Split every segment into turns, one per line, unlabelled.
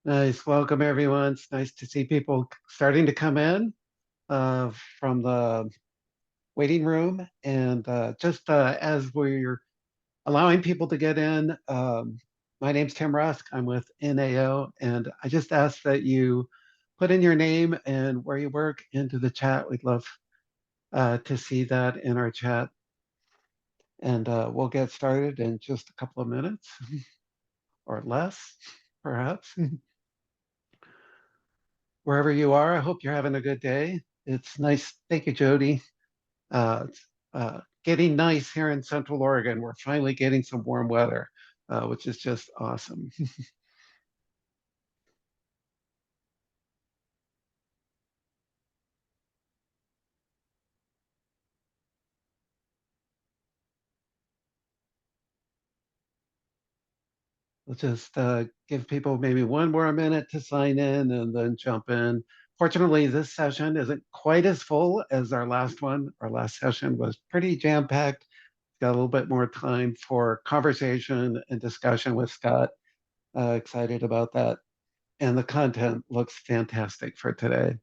Nice. Welcome, everyone. It's nice to see people starting to come in uh, from the waiting room. And just as we're allowing people to get in, my name's Tim Rusk. I'm with NAO, and I just ask that you put in your name and where you work into the chat. We'd love to see that in our chat. And we'll get started in just a couple of minutes or less, perhaps. Wherever you are, I hope you're having a good day. It's nice. Thank you, Jody. It's getting nice here in Central Oregon. We're finally getting some warm weather, which is just awesome. We'll just give people maybe one more minute to sign in and then jump in. Fortunately, this session isn't quite as full as our last one. Our last session was pretty jam-packed. Got a little bit more time for conversation and discussion with Scott. Excited about that. And the content looks fantastic for today.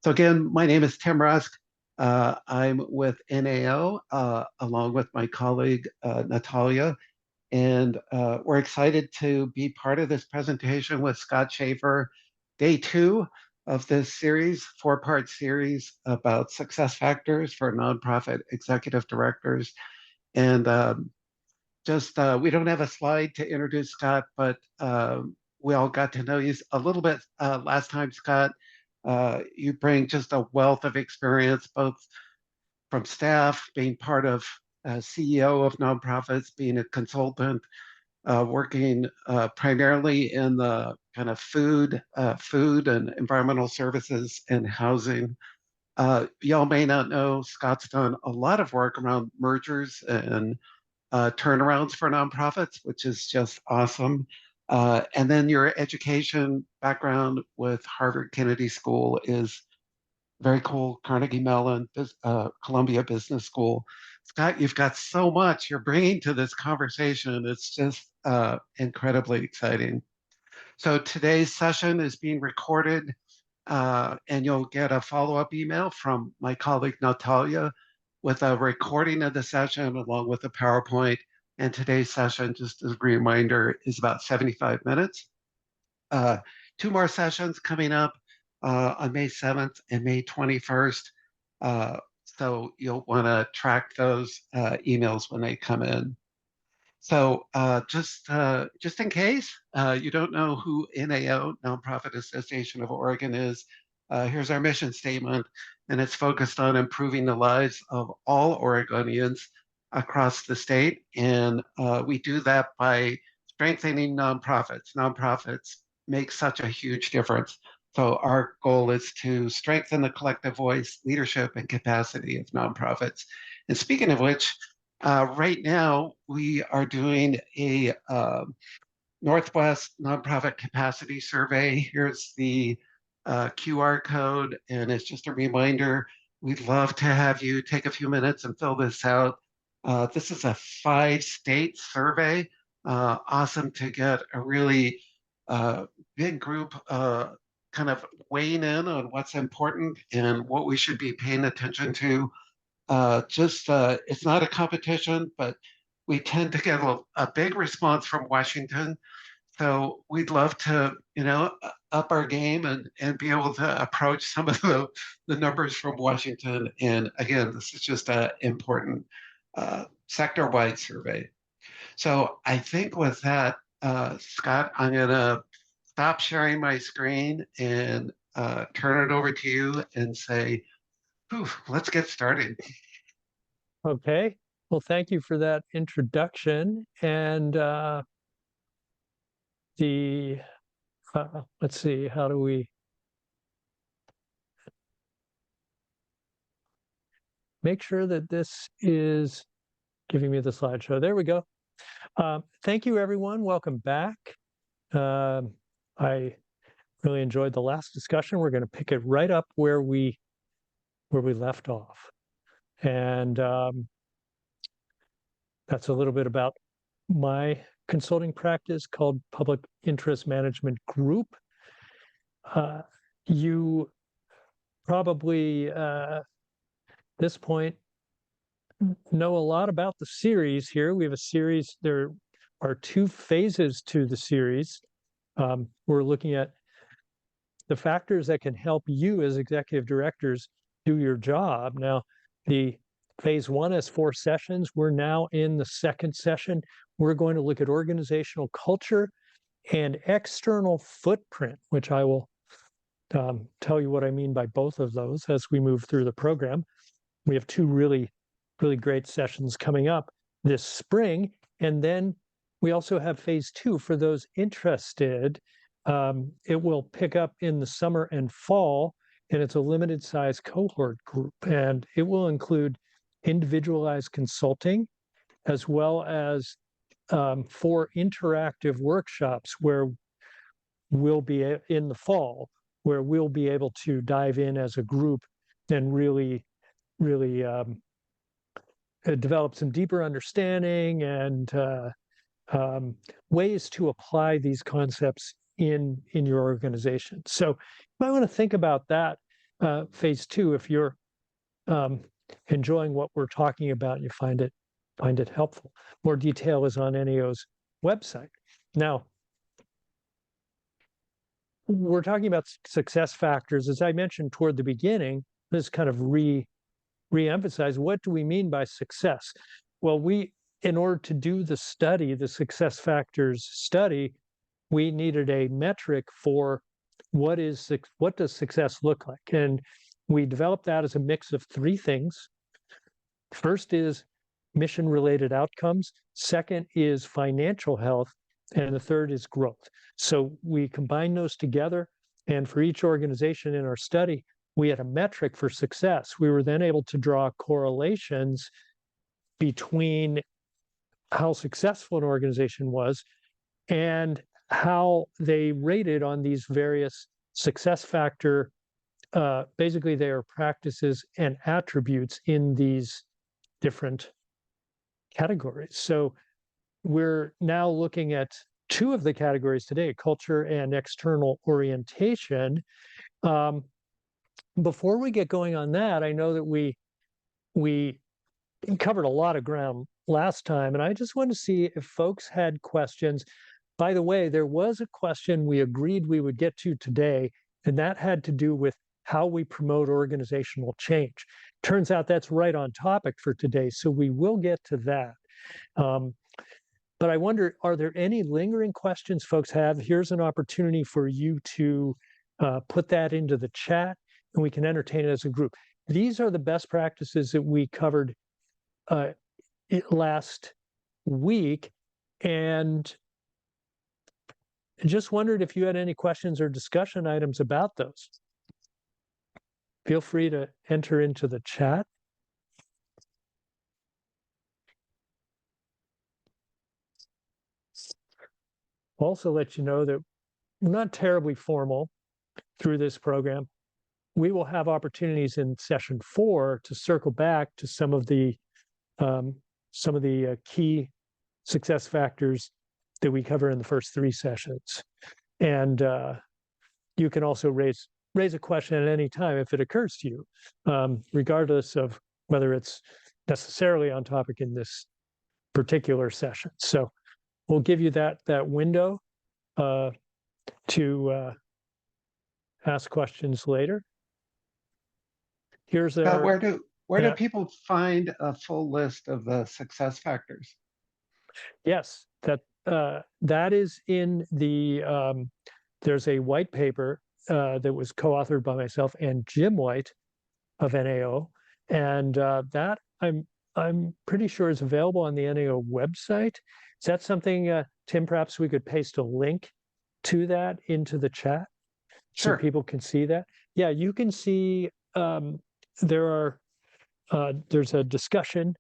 So again, my name is Tim Rusk. I'm with NAO along with my colleague Natalia, and we're excited to be part of this presentation with Scott Schaffer, day 2 of this series, 4-part series about success factors for nonprofit executive directors. And just we don't have a slide to introduce Scott, but we all got to know you a little bit last time, Scott. You bring just a wealth of experience, both from staff, being part of CEO of nonprofits, being a consultant, working primarily in the kind of food and environmental services and housing. Y'all may not know Scott's done a lot of work around mergers and turnarounds for nonprofits, which is just awesome. And then your education background with Harvard Kennedy School is very cool. Carnegie Mellon, Columbia Business School. Scott, you've got so much you're bringing to this conversation. It's just incredibly exciting. So today's session is being recorded, and you'll get a follow-up email from my colleague Natalia with a recording of the session along with a PowerPoint. And today's session, just as a reminder, is about 75 minutes. 2 more sessions coming up on May 7th and May 21st. So you'll want to track those emails when they come in. So just in case you don't know who NAO, Nonprofit Association of Oregon, is, here's our mission statement, and it's focused on improving the lives of all Oregonians across the state. And we do that by strengthening nonprofits. Nonprofits make such a huge difference. So our goal is to strengthen the collective voice, leadership, and capacity of nonprofits. And speaking of which, right now, we are doing a Northwest Nonprofit Capacity Survey. Here's the QR code, and it's just a reminder. We'd love to have you take a few minutes and fill this out. This is a 5-state survey. Awesome to get a really big group kind of weighing in on what's important and what we should be paying attention to. It's not a competition, but we tend to get a big response from Washington. So we'd love to, up our game and be able to approach some of the numbers from Washington. And again, this is just an important sector-wide survey. So I think with that, Scott, I'm going to stop sharing my screen and turn it over to you and say, let's get started.
Okay. Well, thank you for that introduction. And let's see, how do we make sure that this is giving me the slideshow? There we go. Thank you, everyone. Welcome back. I really enjoyed the last discussion. We're going to pick it right up where we left off. And that's a little bit about my consulting practice called Public Interest Management Group. You probably, this point, know a lot about the series here. We have a series, there are 2 phases to the series. We're looking at the factors that can help you as executive directors do your job. Now, the phase 1 has 4 sessions. We're now in the 2nd session. We're going to look at organizational culture and external footprint, which I will tell you what I mean by both of those as we move through the program. We have 2 really great sessions coming up this spring. And then we also have phase 2 for those interested. It will pick up in the summer and fall, and it's a limited size cohort group. And it will include individualized consulting as well as 4 interactive workshops where we'll be in the fall, where we'll be able to dive in as a group and really develop some deeper understanding and ways to apply these concepts in your organization. So you might want to think about that phase 2 if you're enjoying what we're talking about and you find it helpful. More detail is on NAO's website. Now, we're talking about success factors. As I mentioned toward the beginning, this kind of re-emphasize, what do we mean by success? Well, in order to do the study, the success factors study, we needed a metric for what does success look like? And we developed that as a mix of 3 things. First is mission-related outcomes. Second is financial health. And the third is growth. So we combine those together. And for each organization in our study, we had a metric for success. We were then able to draw correlations between how successful an organization was and how they rated on these various success factor, basically their practices and attributes in these different categories. So we're now looking at 2 of the categories today, culture and external orientation. Before we get going on that, I know that we covered a lot of ground last time, and I just want to see if folks had questions. By the way, there was a question we agreed we would get to today, and that had to do with how we promote organizational change. Turns out that's right on topic for today, so we will get to that. But I wonder, are there any lingering questions folks have? Here's an opportunity for you to put that into the chat, and we can entertain it as a group. These are the best practices that we covered last week, and just wondered if you had any questions or discussion items about those. Feel free to enter into the chat. Also let you know that we're not terribly formal through this program. We will have opportunities in session 4 to circle back to some of the key success factors that we cover in the first 3 sessions. And you can also raise a question at any time if it occurs to you, regardless of whether it's necessarily on topic in this particular session. So we'll give you that window to ask questions later. Here's
Scott,
our
where do people find a full list of the success factors?
Yes, that is in the there's a white paper that was co-authored by myself and Jim White of NAO, and that I'm pretty sure is available on the NAO website. Is that something, Tim, perhaps we could paste a link to that into the chat?
Sure.
So people can see that? Yeah, you can see there's a discussion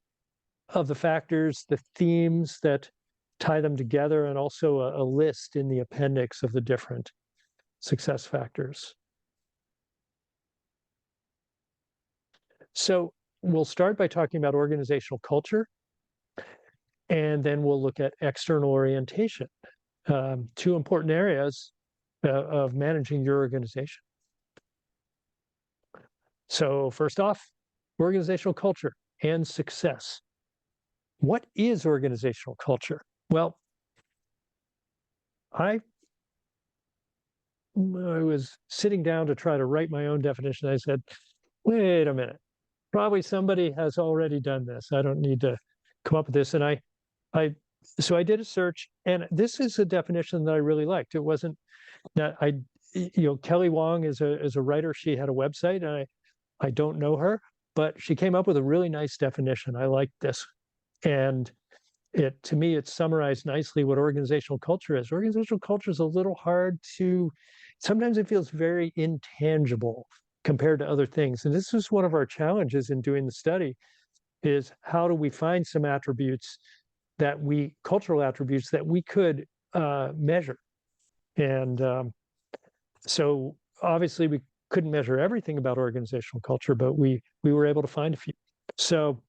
of the factors, the themes that tie them together, and also a list in the appendix of the different success factors. So we'll start by talking about organizational culture, and then we'll look at external orientation. 2 important areas of managing your organization. So first off, organizational culture and success. What is organizational culture? Well, I was sitting down to try to write my own definition. I said, wait a minute, probably somebody has already done this. I don't need to come up with this. And I so I did a search, and this is a definition that I really liked. It wasn't that Kelly Wong is a writer. She had a website, and I don't know her, but she came up with a really nice definition. I like this. And to me, it summarized nicely what organizational culture is. Organizational culture is a little hard to, sometimes it feels very intangible compared to other things. And this is one of our challenges in doing the study, is how do we find some attributes cultural attributes that we could measure. And so obviously we couldn't measure everything about organizational culture, but we were able to find a few. So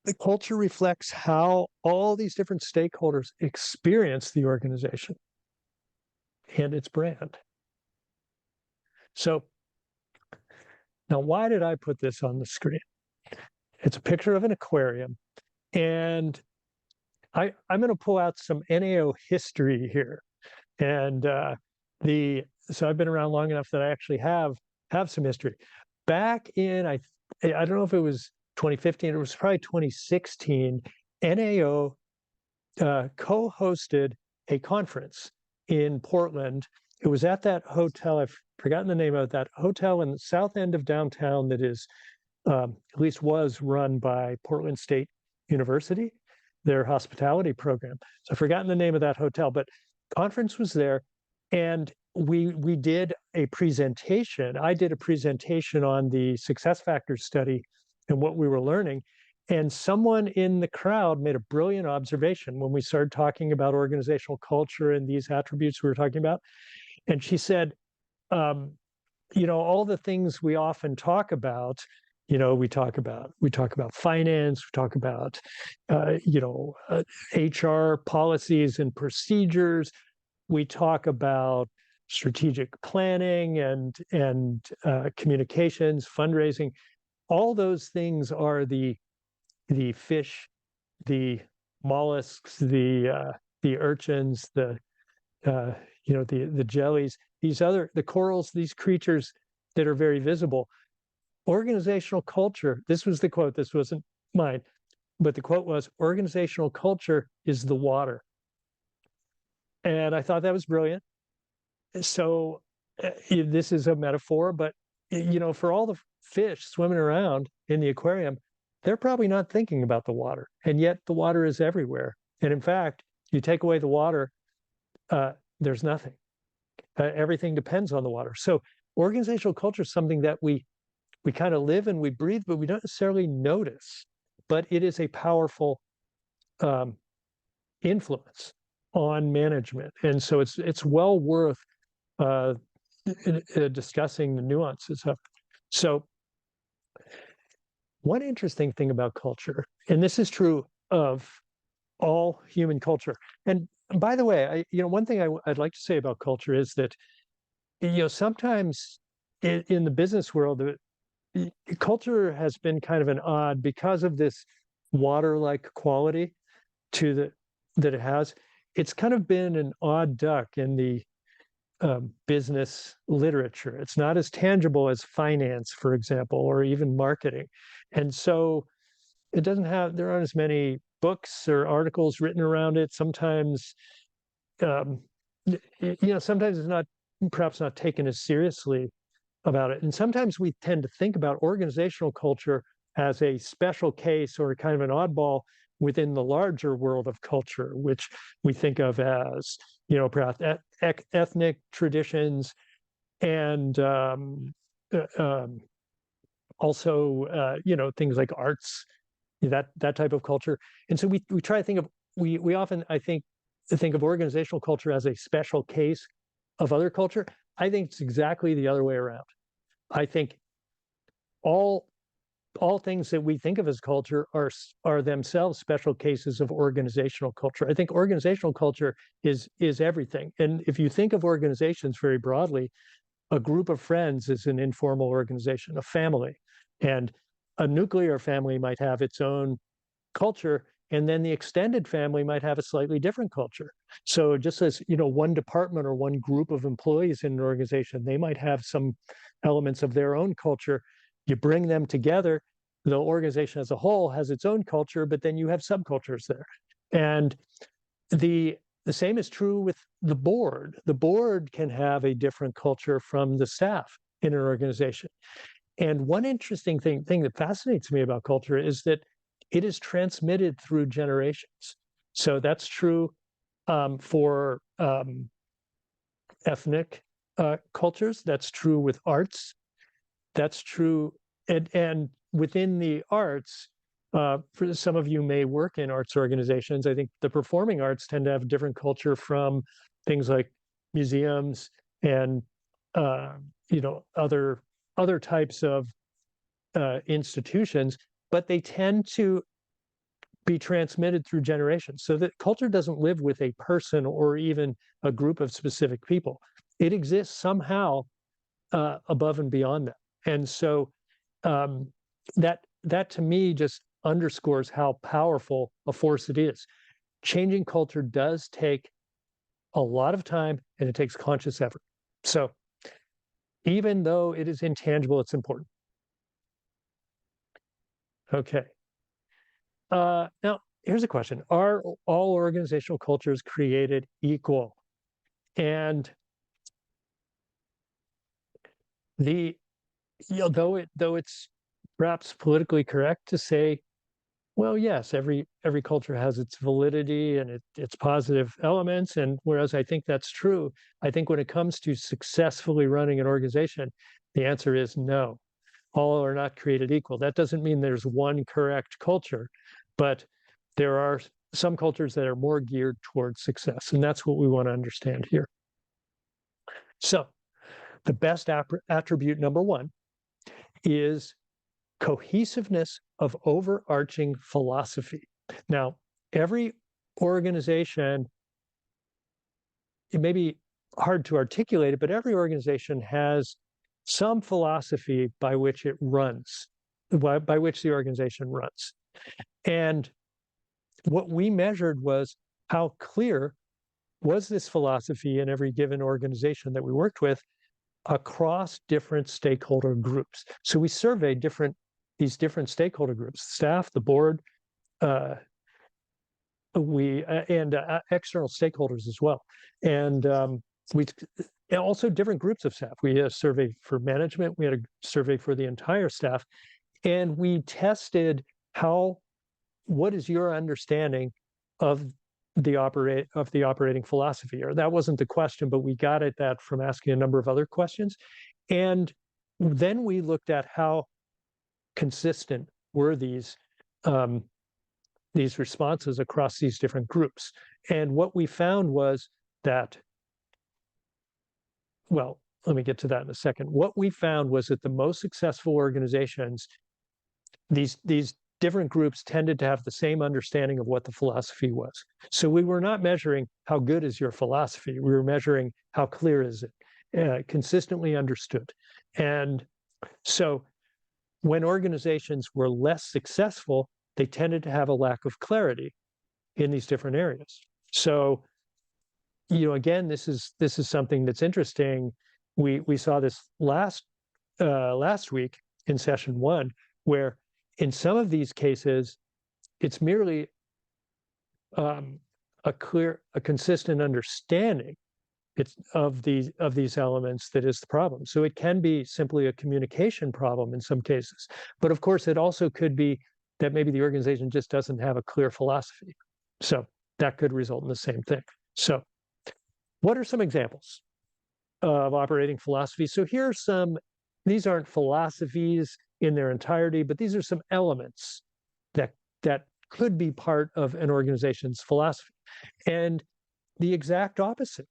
the culture reflects how all these different stakeholders experience the organization and its brand. So now, why did I put this on the screen? It's a picture of an aquarium, and I'm going to pull out some NAO history here. And so I've been around long enough that I actually have some history. Back in I don't know if it was 2015, it was probably 2016. NAO co-hosted a conference in Portland. It was at that hotel. I've forgotten the name of that hotel in the south end of downtown that is, at least was run by Portland State University, their hospitality program. So I've forgotten the name of that hotel, but conference was there, and we did a presentation. I did a presentation on the success factors study and what we were learning. And someone in the crowd made a brilliant observation when we started talking about organizational culture and these attributes we were talking about. And she said, all the things we often talk about, we talk about finance, we talk about, HR policies and procedures. We talk about strategic planning and communications, fundraising. All those things are the fish, the mollusks, the urchins, the jellies, the corals, these creatures that are very visible. Organizational culture, this was the quote, this wasn't mine, but the quote was, organizational culture is the water. And I thought that was brilliant. So this is a metaphor, but for all the fish swimming around in the aquarium, they're probably not thinking about the water. And yet the water is everywhere. And in fact, you take away the water, there's nothing. Everything depends on the water. So organizational culture is something that we kind of live and we breathe, but we don't necessarily notice. But it is a powerful influence on management. And so it's well worth discussing the nuances of it. So one interesting thing about culture, and this is true of all human culture. And by the way, one thing I'd like to say about culture is that, sometimes in the business world, culture has been kind of an odd, because of this water-like quality that it has. It's kind of been an odd duck in the business literature. It's not as tangible as finance, for example, or even marketing. And so there aren't as many books or articles written around it. Sometimes, sometimes it's perhaps not taken as seriously about it. And sometimes we tend to think about organizational culture as a special case or kind of an oddball within the larger world of culture, which we think of as, perhaps ethnic traditions and also, things like arts, that type of culture. And so we try to think of, we often, I think of organizational culture as a special case of other culture. I think it's exactly the other way around. I think all all things that we think of as culture are themselves special cases of organizational culture. I think organizational culture is everything. And if you think of organizations very broadly, a group of friends is an informal organization, a family. And a nuclear family might have its own culture, and then the extended family might have a slightly different culture. So just as, one department or one group of employees in an organization, they might have some elements of their own culture. You bring them together, the organization as a whole has its own culture, but then you have subcultures there. And the same is true with the board. The board can have a different culture from the staff in an organization. And one interesting thing that fascinates me about culture is that it is transmitted through generations. So that's true for ethnic cultures. That's true with arts. That's true, and within the arts, for some of you may work in arts organizations. I think the performing arts tend to have a different culture from things like museums and other types of institutions, but they tend to be transmitted through generations. So that culture doesn't live with a person or even a group of specific people. It exists somehow above and beyond that. And so that to me just underscores how powerful a force it is. Changing culture does take a lot of time, and it takes conscious effort. So even though it is intangible, it's important. Okay. Now, here's a question. Are all organizational cultures created equal? And though it's perhaps politically correct to say, well, yes, every culture has its validity and its positive elements. And whereas I think that's true, I think when it comes to successfully running an organization, the answer is no. All are not created equal. That doesn't mean there's one correct culture, but there are some cultures that are more geared towards success. And that's what we want to understand here. So the best attribute number one is cohesiveness of overarching philosophy. Now, every organization, it may be hard to articulate it, but every organization has some philosophy by which it runs, by which the organization runs. And what we measured was how clear was this philosophy in every given organization that we worked with across different stakeholder groups. So we surveyed these different stakeholder groups: staff, the board, and external stakeholders as well. And we also different groups of staff. We had a survey for management. We had a survey for the entire staff, and we tested what is your understanding of the operating philosophy? Or that wasn't the question, but we got at that from asking a number of other questions. And then we looked at how consistent were these responses across these different groups. And what we found was that, well, let me get to that in a second. What we found was that the most successful organizations, these different groups tended to have the same understanding of what the philosophy was. So we were not measuring how good is your philosophy. We were measuring how clear is it, consistently understood. And so when organizations were less successful, they tended to have a lack of clarity in these different areas. So, again, this is something that's interesting. We saw this last week in session one, where in some of these cases, it's merely a consistent understanding of these elements that is the problem. So it can be simply a communication problem in some cases. But of course, it also could be that maybe the organization just doesn't have a clear philosophy. So that could result in the same thing. So what are some examples of operating philosophy? So here are these aren't philosophies in their entirety, but these are some elements that could be part of an organization's philosophy. And the exact opposite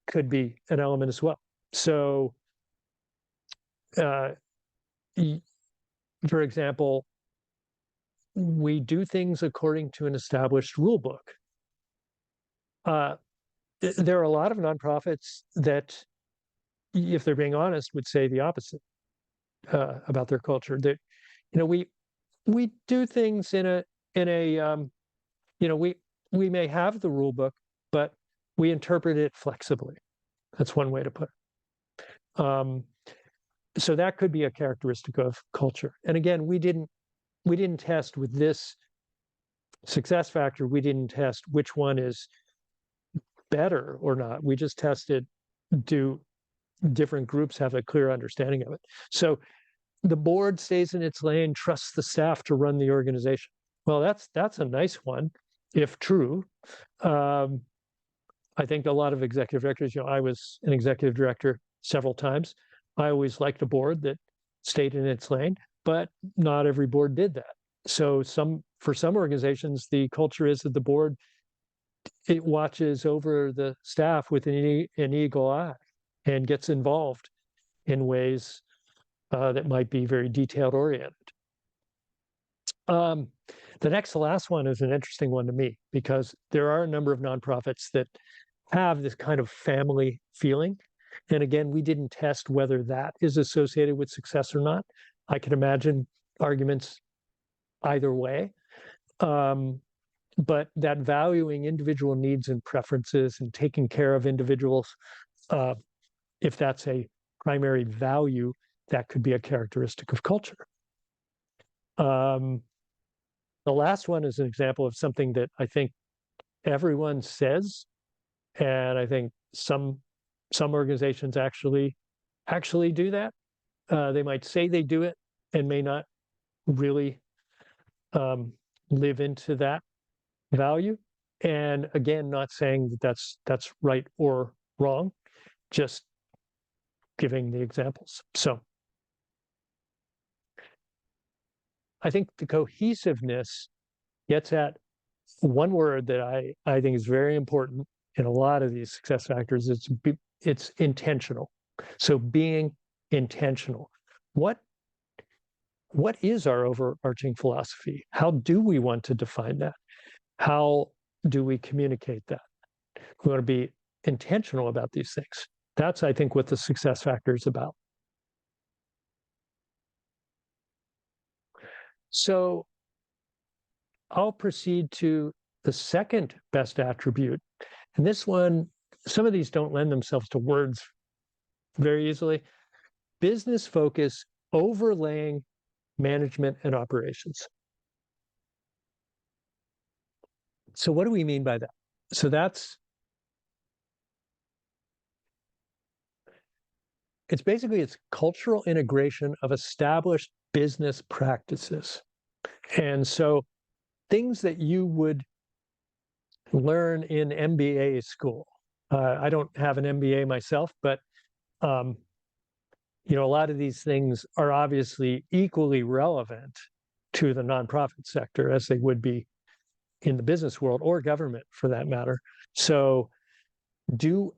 could be an element as well. So for example, we do things according to an established rule book. There are a lot of nonprofits that, if they're being honest, would say the opposite about their culture. That, we do things in a we may have the rule book, but we interpret it flexibly. That's one way to put it. So that could be a characteristic of culture. And again, we didn't test with this success factor. We didn't test which one is better or not. We just tested, do different groups have a clear understanding of it? So the board stays in its lane, trusts the staff to run the organization. Well, that's a nice one, if true. I think a lot of executive directors, I was an executive director several times. I always liked a board that stayed in its lane, but not every board did that. So for some organizations, the culture is that the board, it watches over the staff with an eagle eye and gets involved in ways that might be very detailed oriented. The last one is an interesting one to me, because there are a number of nonprofits that have this kind of family feeling. And again, we didn't test whether that is associated with success or not. I can imagine arguments either way. But that valuing individual needs and preferences and taking care of individuals, if that's a primary value, that could be a characteristic of culture. The last one is an example of something that I think everyone says, and I think some organizations actually do that. They might say they do it and may not really live into that value. And again, not saying that that's right or wrong, just giving the examples. So I think the cohesiveness gets at one word that I think is very important in a lot of these success factors. It's intentional. So being intentional. What is our overarching philosophy? How do we want to define that? How do we communicate that? We want to be intentional about these things. That's, I think, what the success factor is about. So I'll proceed to the second best attribute. And this one, some of these don't lend themselves to words very easily. Business focus overlaying management and operations. So what do we mean by that? So it's basically cultural integration of established business practices. And so things that you would learn in MBA school. I don't have an MBA myself, but a lot of these things are obviously equally relevant to the nonprofit sector as they would be in the business world or government, for that matter. So to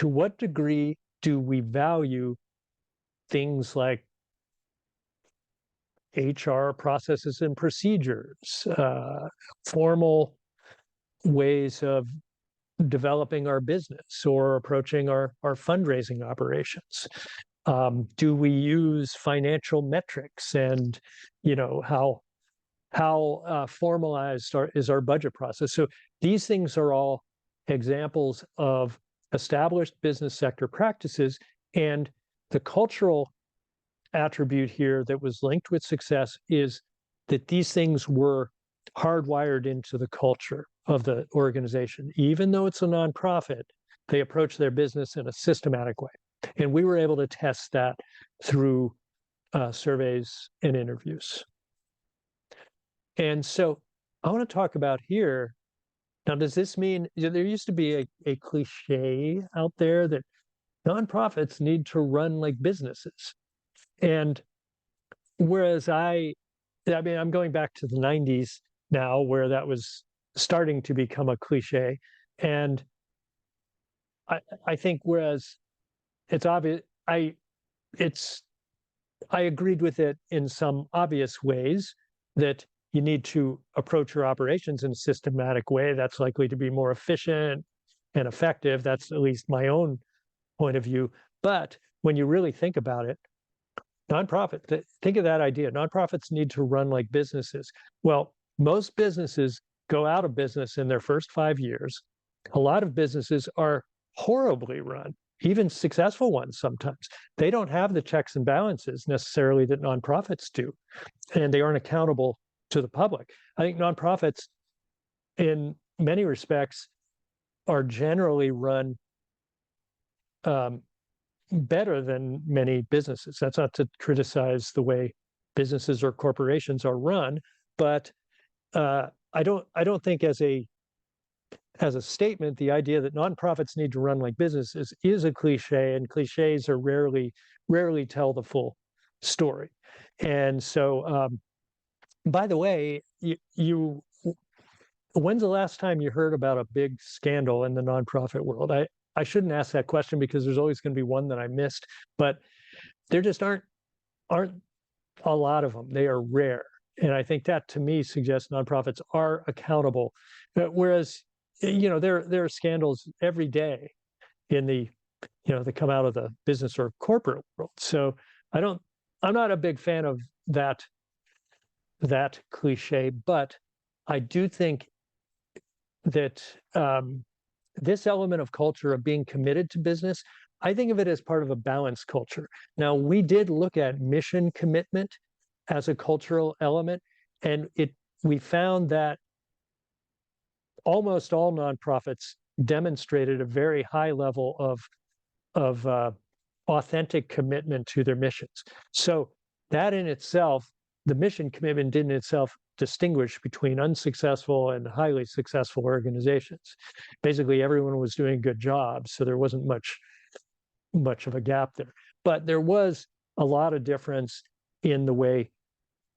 what degree do we value things like HR processes and procedures, formal ways of developing our business or approaching our fundraising operations? Do we use financial metrics, and how formalized is our budget process? So these things are all examples of established business sector practices, and the cultural attribute here that was linked with success is that these things were hardwired into the culture of the organization. Even though it's a nonprofit, they approach their business in a systematic way. And we were able to test that through surveys and interviews. And so I want to talk about here, now, does this mean, there used to be a cliche out there that nonprofits need to run like businesses. And whereas I'm going back to the 90s now, where that was starting to become a cliche. And I think whereas it's obvious, I agreed with it in some obvious ways that you need to approach your operations in a systematic way that's likely to be more efficient and effective. That's at least my own point of view. But when you really think about it, think of that idea. Nonprofits need to run like businesses. Well, most businesses go out of business in their first 5 years. A lot of businesses are horribly run, even successful ones sometimes. They don't have the checks and balances necessarily that nonprofits do, and they aren't accountable to the public. I think nonprofits, in many respects, are generally run better than many businesses. That's not to criticize the way businesses or corporations are run, but I don't think as a statement, the idea that nonprofits need to run like businesses is a cliche, and cliches are rarely tell the full story. And so, by the way, when's the last time you heard about a big scandal in the nonprofit world? I shouldn't ask that question because there's always going to be one that I missed, but there just aren't a lot of them. They are rare. And I think that to me suggests nonprofits are accountable. Whereas, there are scandals every day in that come out of the business or corporate world. So I'm not a big fan of that cliche, but I do think that this element of culture of being committed to business, I think of it as part of a balanced culture. Now, we did look at mission commitment as a cultural element, and we found that almost all nonprofits demonstrated a very high level of authentic commitment to their missions. So that in itself, the mission commitment in itself distinguish between unsuccessful and highly successful organizations. Basically, everyone was doing a good job, so there wasn't much of a gap there. But there was a lot of difference in the way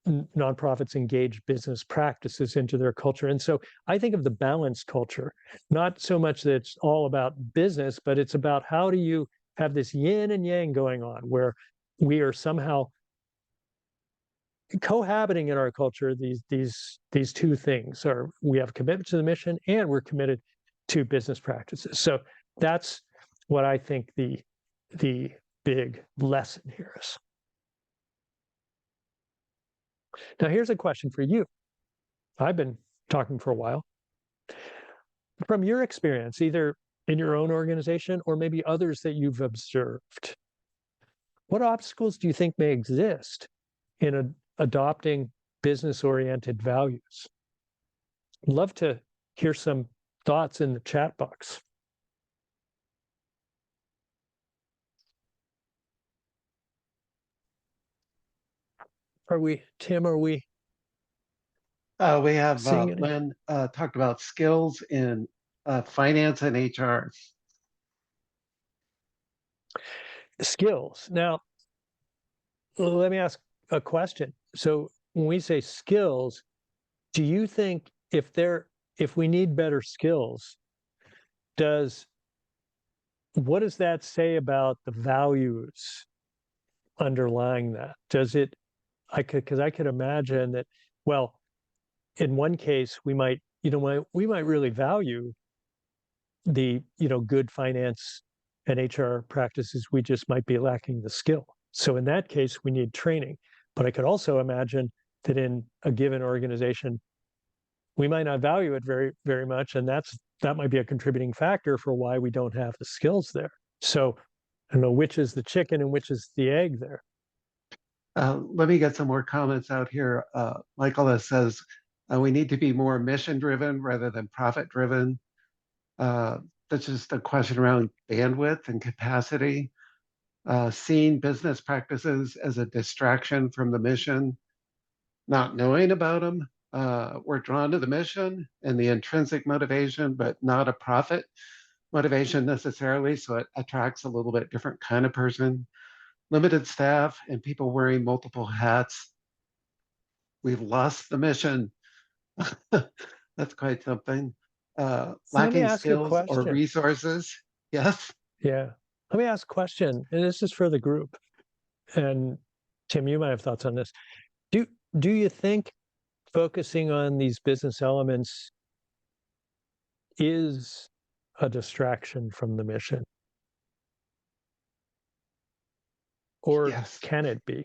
nonprofits engage business practices into their culture. And so I think of the balanced culture, not so much that it's all about business, but it's about how do you have this yin and yang going on where we are somehow cohabiting in our culture these two things. Are we have commitment to the mission and we're committed to business practices. So that's what I think the big lesson here is. Now, here's a question for you. I've been talking for a while. From your experience, either in your own organization or maybe others that you've observed, what obstacles do you think may exist in adopting business-oriented values? I'd love to hear some thoughts in the chat box. Tim, are we
We have
seeing it?
Lynn talked about skills in finance and HR.
Skills. Now, let me ask a question. So when we say skills, do you think if we need better skills, what does that say about the values underlying that? Because I could imagine that, well, in one case we might really value the good finance and HR practices, we just might be lacking the skill. So in that case, we need training. But I could also imagine that in a given organization, we might not value it very, very much, and that might be a contributing factor for why we don't have the skills there. So I don't know which is the chicken and which is the egg there.
Let me get some more comments out here. Michael says we need to be more mission-driven rather than profit-driven. That's just a question around bandwidth and capacity. Seeing business practices as a distraction from the mission, not knowing about them. We're drawn to the mission and the intrinsic motivation, but not a profit motivation necessarily. So it attracts a little bit different kind of person. Limited staff and people wearing multiple hats. We've lost the mission. That's quite something. Lacking skills or resources. Yes.
Yeah. Let me ask a question, and this is for the group. And Tim, you might have thoughts on this. Do do you think focusing on these business elements is a distraction from the mission, or
Yes.
can it be?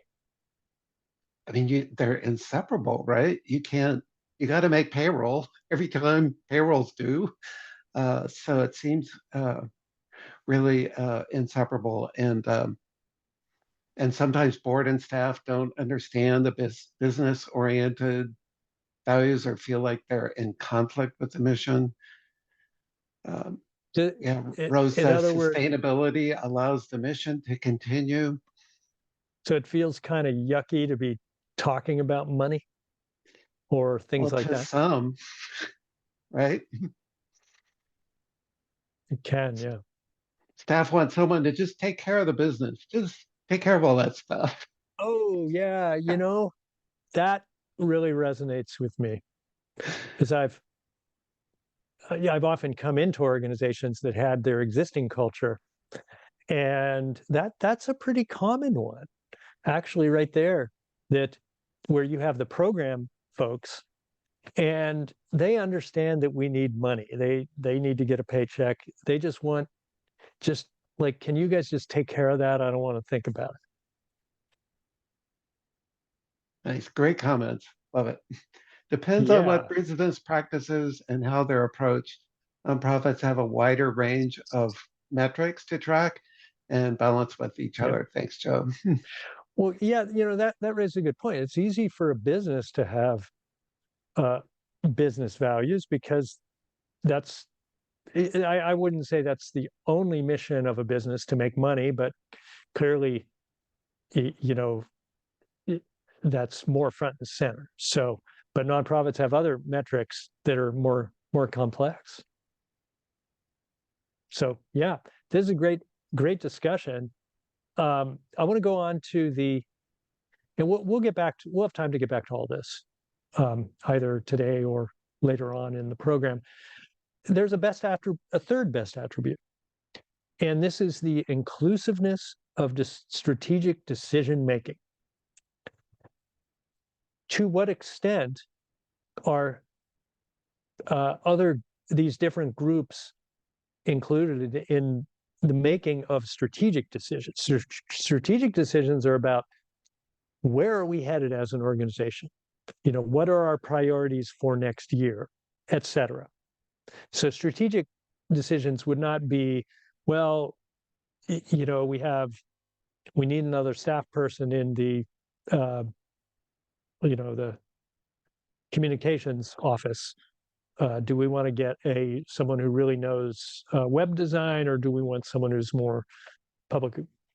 I mean, they're inseparable, right? You got to make payroll every time payrolls due. So it seems really inseparable. And sometimes board and staff don't understand the business oriented values or feel like they're in conflict with the mission. Um,
Do-
yeah, Rose
In
says
other words,
sustainability allows the mission to continue.
so it feels kind of yucky to be talking about money or
Well,
things like
to
that.
some, right?
It can, yeah.
Staff want someone to just take care of the business, just take care of all that stuff.
Oh, yeah, that really resonates with me because I've often come into organizations that had their existing culture, and that's a pretty common one, actually, right there, that where you have the program folks and they understand that we need money. They need to get a paycheck. They just want just like, can you guys just take care of that? I don't want to think about it.
Nice, great comments. Love it. Depends on what
Yeah,
business practices and how they're approached. Nonprofits have a wider range of metrics to track and balance with each
yeah.
other. Thanks, Joe.
Well, yeah, that raises a good point. It's easy for a business to have uh, business values because that's I wouldn't say that's the only mission of a business to make money, but clearly, you know, that's more front and center. So, but nonprofits have other metrics that are more complex. So, yeah, this is a great discussion. I want to go on to and we'll get back to, we'll have time to get back to all this, either today or later on in the program. There's a third best attribute, and this is the inclusiveness of strategic decision making. To what extent are other these different groups included in the making of strategic decisions? Strategic decisions are about where are we headed as an organization? What are our priorities for next year, et cetera. So strategic decisions would not be, well, we need another staff person in the communications office. Do we want to get someone who really knows web design, or do we want someone who's more public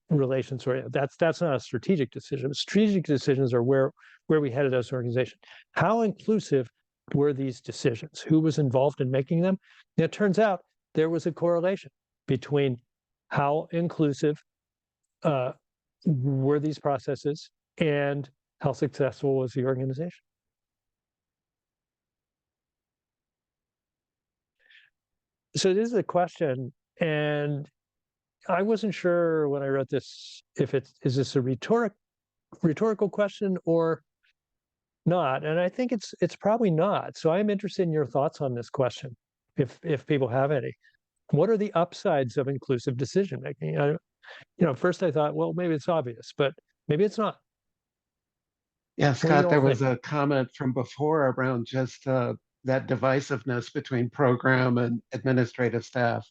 relations oriented? That's not a strategic decision. Strategic decisions are where we headed as an organization. How inclusive were these decisions? Who was involved in making them? And it turns out there was a correlation between how inclusive were these processes and how successful was the organization. So this is a question, and I wasn't sure when I wrote this if is this a rhetorical question or not, and I think it's probably not. So I'm interested in your thoughts on this question, if people have any. What are the upsides of inclusive decision making? First I thought, well, maybe it's obvious, but maybe it's not.
Yeah,
What do you
Scott,
all
there was
think?
a comment from before around just that divisiveness between program and administrative staff.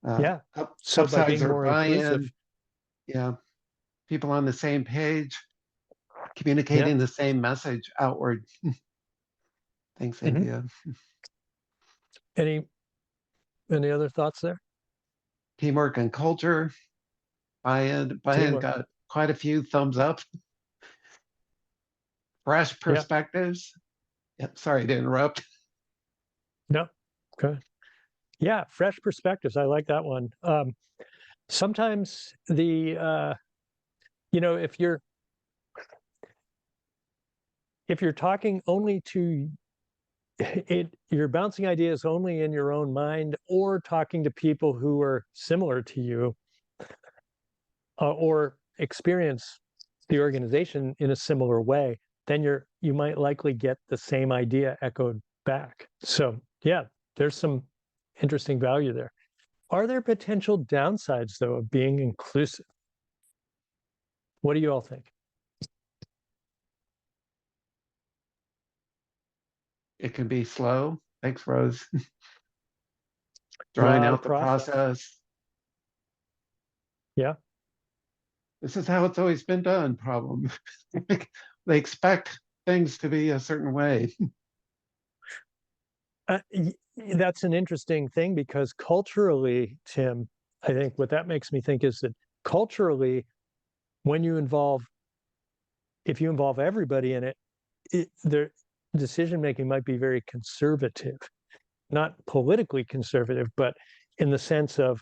Yeah. So by
Upsides
being
are
more inclusive,
buy-in, yeah, people on the same page,
yeah.
communicating the same message outward. Thanks,
Hmm.
India.
Any other thoughts there?
Teamwork and culture, buy-in. Buy-in
Teamwork.
got quite a few thumbs up. Fresh
Yeah.
perspectives. Yep, sorry to interrupt.
No. Okay. Yeah. Fresh perspectives. I like that one. Sometimes if you're talking only to you're bouncing ideas only in your own mind or talking to people who are similar to you or experience the organization in a similar way, then you might likely get the same idea echoed back. So yeah, there's some interesting value there. Are there potential downsides though of being inclusive? What do you all think?
It can be slow. Thanks, Rose.
A
Drawing
lot of
out the
process.
process.
Yeah.
This is how it's always been done, problem. They expect things to be a certain way.
That's an interesting thing because culturally, Tim, I think what that makes me think is that culturally, when you involve, if you involve everybody in it, their decision making might be very conservative, not politically conservative, but in the sense of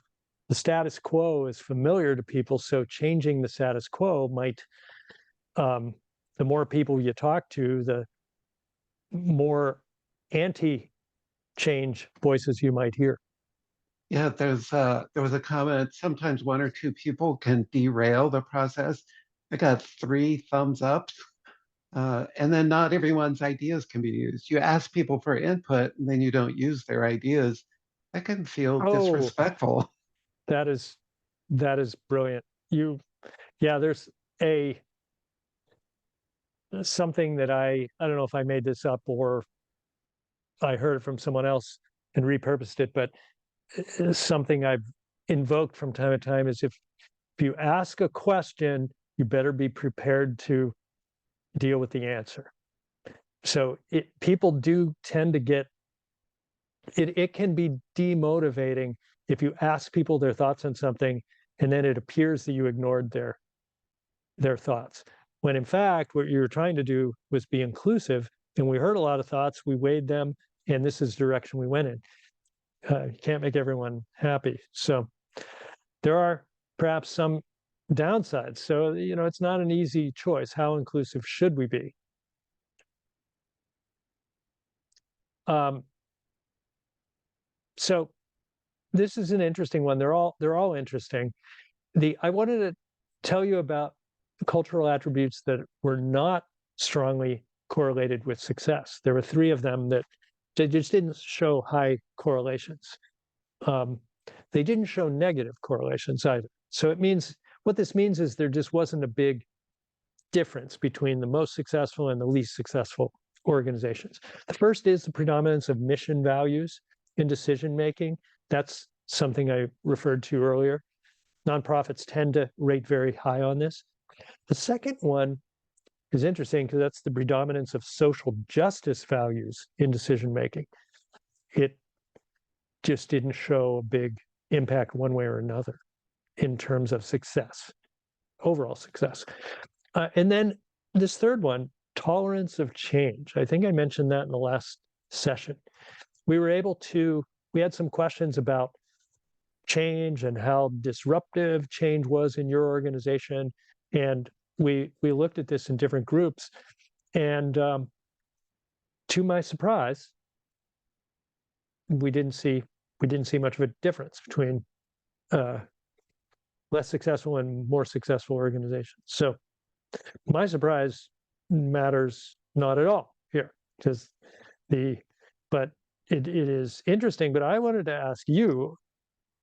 the status quo is familiar to people. So changing the status quo might, the more people you talk to, the more anti-change voices you might hear.
Yeah, there was a comment. Sometimes one or two people can derail the process. I got three thumbs up, and then not everyone's ideas can be used. You ask people for input, and then you don't use their ideas. That can feel
Oh,
disrespectful.
that is that is brilliant. Yeah, there's a something that I don't know if I made this up or I heard it from someone else and repurposed it, but something I've invoked from time to time is if you ask a question, you better be prepared to deal with the answer. So people do tend to get it can be demotivating if you ask people their thoughts on something and then it appears that you ignored their thoughts. When in fact, what you were trying to do was be inclusive. And we heard a lot of thoughts, we weighed them, and this is the direction we went in. You can't make everyone happy. So there are perhaps some downsides. So, it's not an easy choice. How inclusive should we be? Um, so this is an interesting one. They're all interesting. I wanted to tell you about cultural attributes that were not strongly correlated with success. There were three of them that they just didn't show high correlations. Um, they didn't show negative correlations either. So what this means is there just wasn't a big difference between the most successful and the least successful organizations. The first is the predominance of mission values in decision making. That's something I referred to earlier. Nonprofits tend to rate very high on this. The second one is interesting because that's the predominance of social justice values in decision making. It just didn't show a big impact one way or another in terms of success, overall success. And then this third one, tolerance of change. I think I mentioned that in the last session. We had some questions about change and how disruptive change was in your organization. And we looked at this in different groups. And to my surprise, we didn't see much of a difference between less successful and more successful organizations. So my surprise matters not at all here, because but it is interesting. But I wanted to ask you,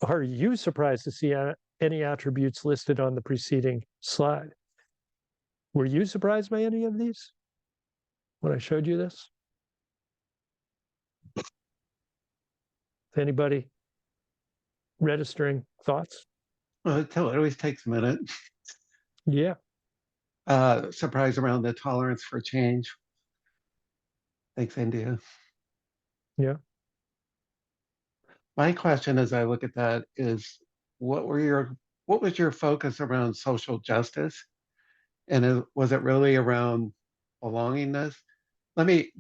are you surprised to see any attributes listed on the preceding slide? Were you surprised by any of these when I showed you this? Anybody registering thoughts?
Well, it always takes a minute.
Yeah.
Surprise around the tolerance for change. Thanks, India.
Yeah.
My question as I look at that is what was your focus around social justice? And was it really around belongingness? Let me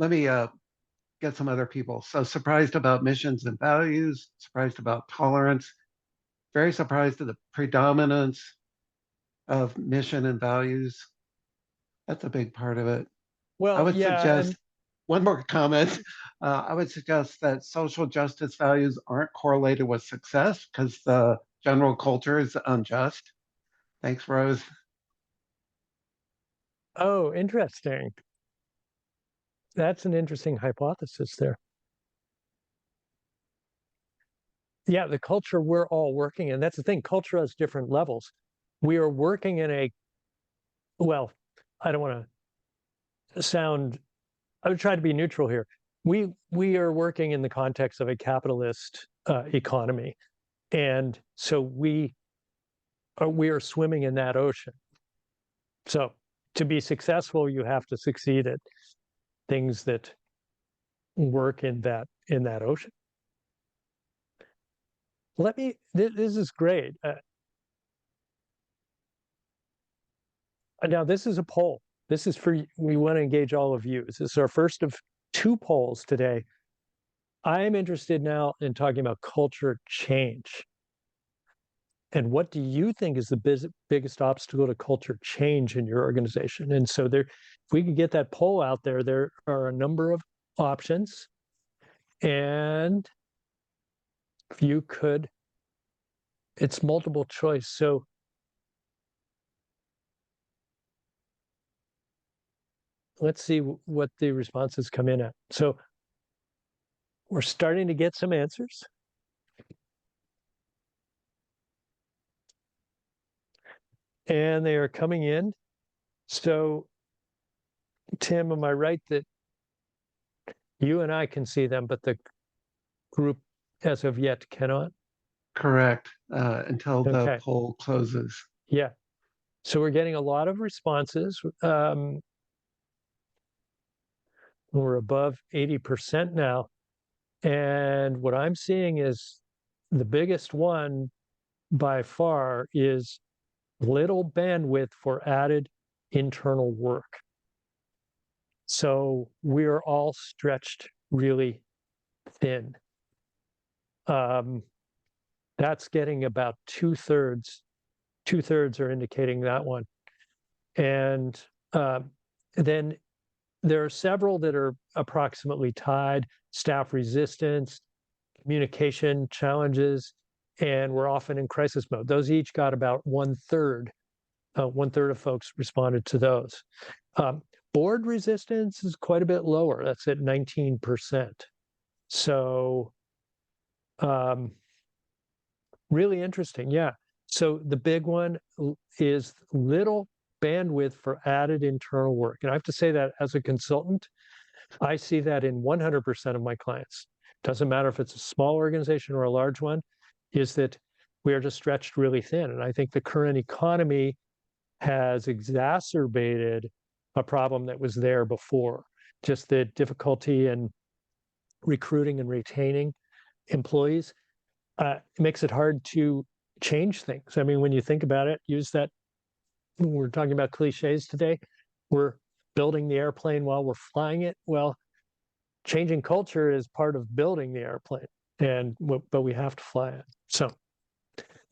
get some other people. So surprised about missions and values, surprised about tolerance, very surprised at the predominance of mission and values. That's a big part of it. I
Well,
would
yeah,
suggest
and
one more comment. I would suggest that social justice values aren't correlated with success because the general culture is unjust. Thanks, Rose.
Oh, interesting. That's an interesting hypothesis there. Yeah, the culture we're all working in, that's the thing, culture has different levels. We are working in a, well, I don't want to sound, I would try to be neutral here. We are working in the context of a capitalist economy, and so we are swimming in that ocean. So to be successful, you have to succeed at things that work in that ocean. This is great. Now this is a poll. This is we want to engage all of you. This is our first of two polls today. I am interested now in talking about culture change. And what do you think is the biggest obstacle to culture change in your organization? And so if we could get that poll out there, there are a number of options. And if you could, it's multiple choice. So let's see what the responses come in at. So we're starting to get some answers. And they are coming in. So, Tim, am I right that you and I can see them, but the group as of yet cannot?
Correct. Until the
Okay.
poll closes.
Yeah. So we're getting a lot of responses. We're above 80% now. And what I'm seeing is the biggest one by far is little bandwidth for added internal work. So we're all stretched really thin. That's getting about 2/3. 2/3 are indicating that one. And then there are several that are approximately tied: staff resistance, communication challenges, and we're often in crisis mode. Those each got about 1/3. 1/3 of folks responded to those. Board resistance is quite a bit lower. That's at 19%. So really interesting. Yeah. So the big one is little bandwidth for added internal work. And I have to say that as a consultant, I see that in 100% of my clients. Doesn't matter if it's a small organization or a large one, is that we are just stretched really thin. And I think the current economy has exacerbated a problem that was there before. Just the difficulty in recruiting and retaining employees makes it hard to change things. I mean, when you think about it, use that, we're talking about cliches today. We're building the airplane while we're flying it. Well, changing culture is part of building the airplane, but we have to fly it. So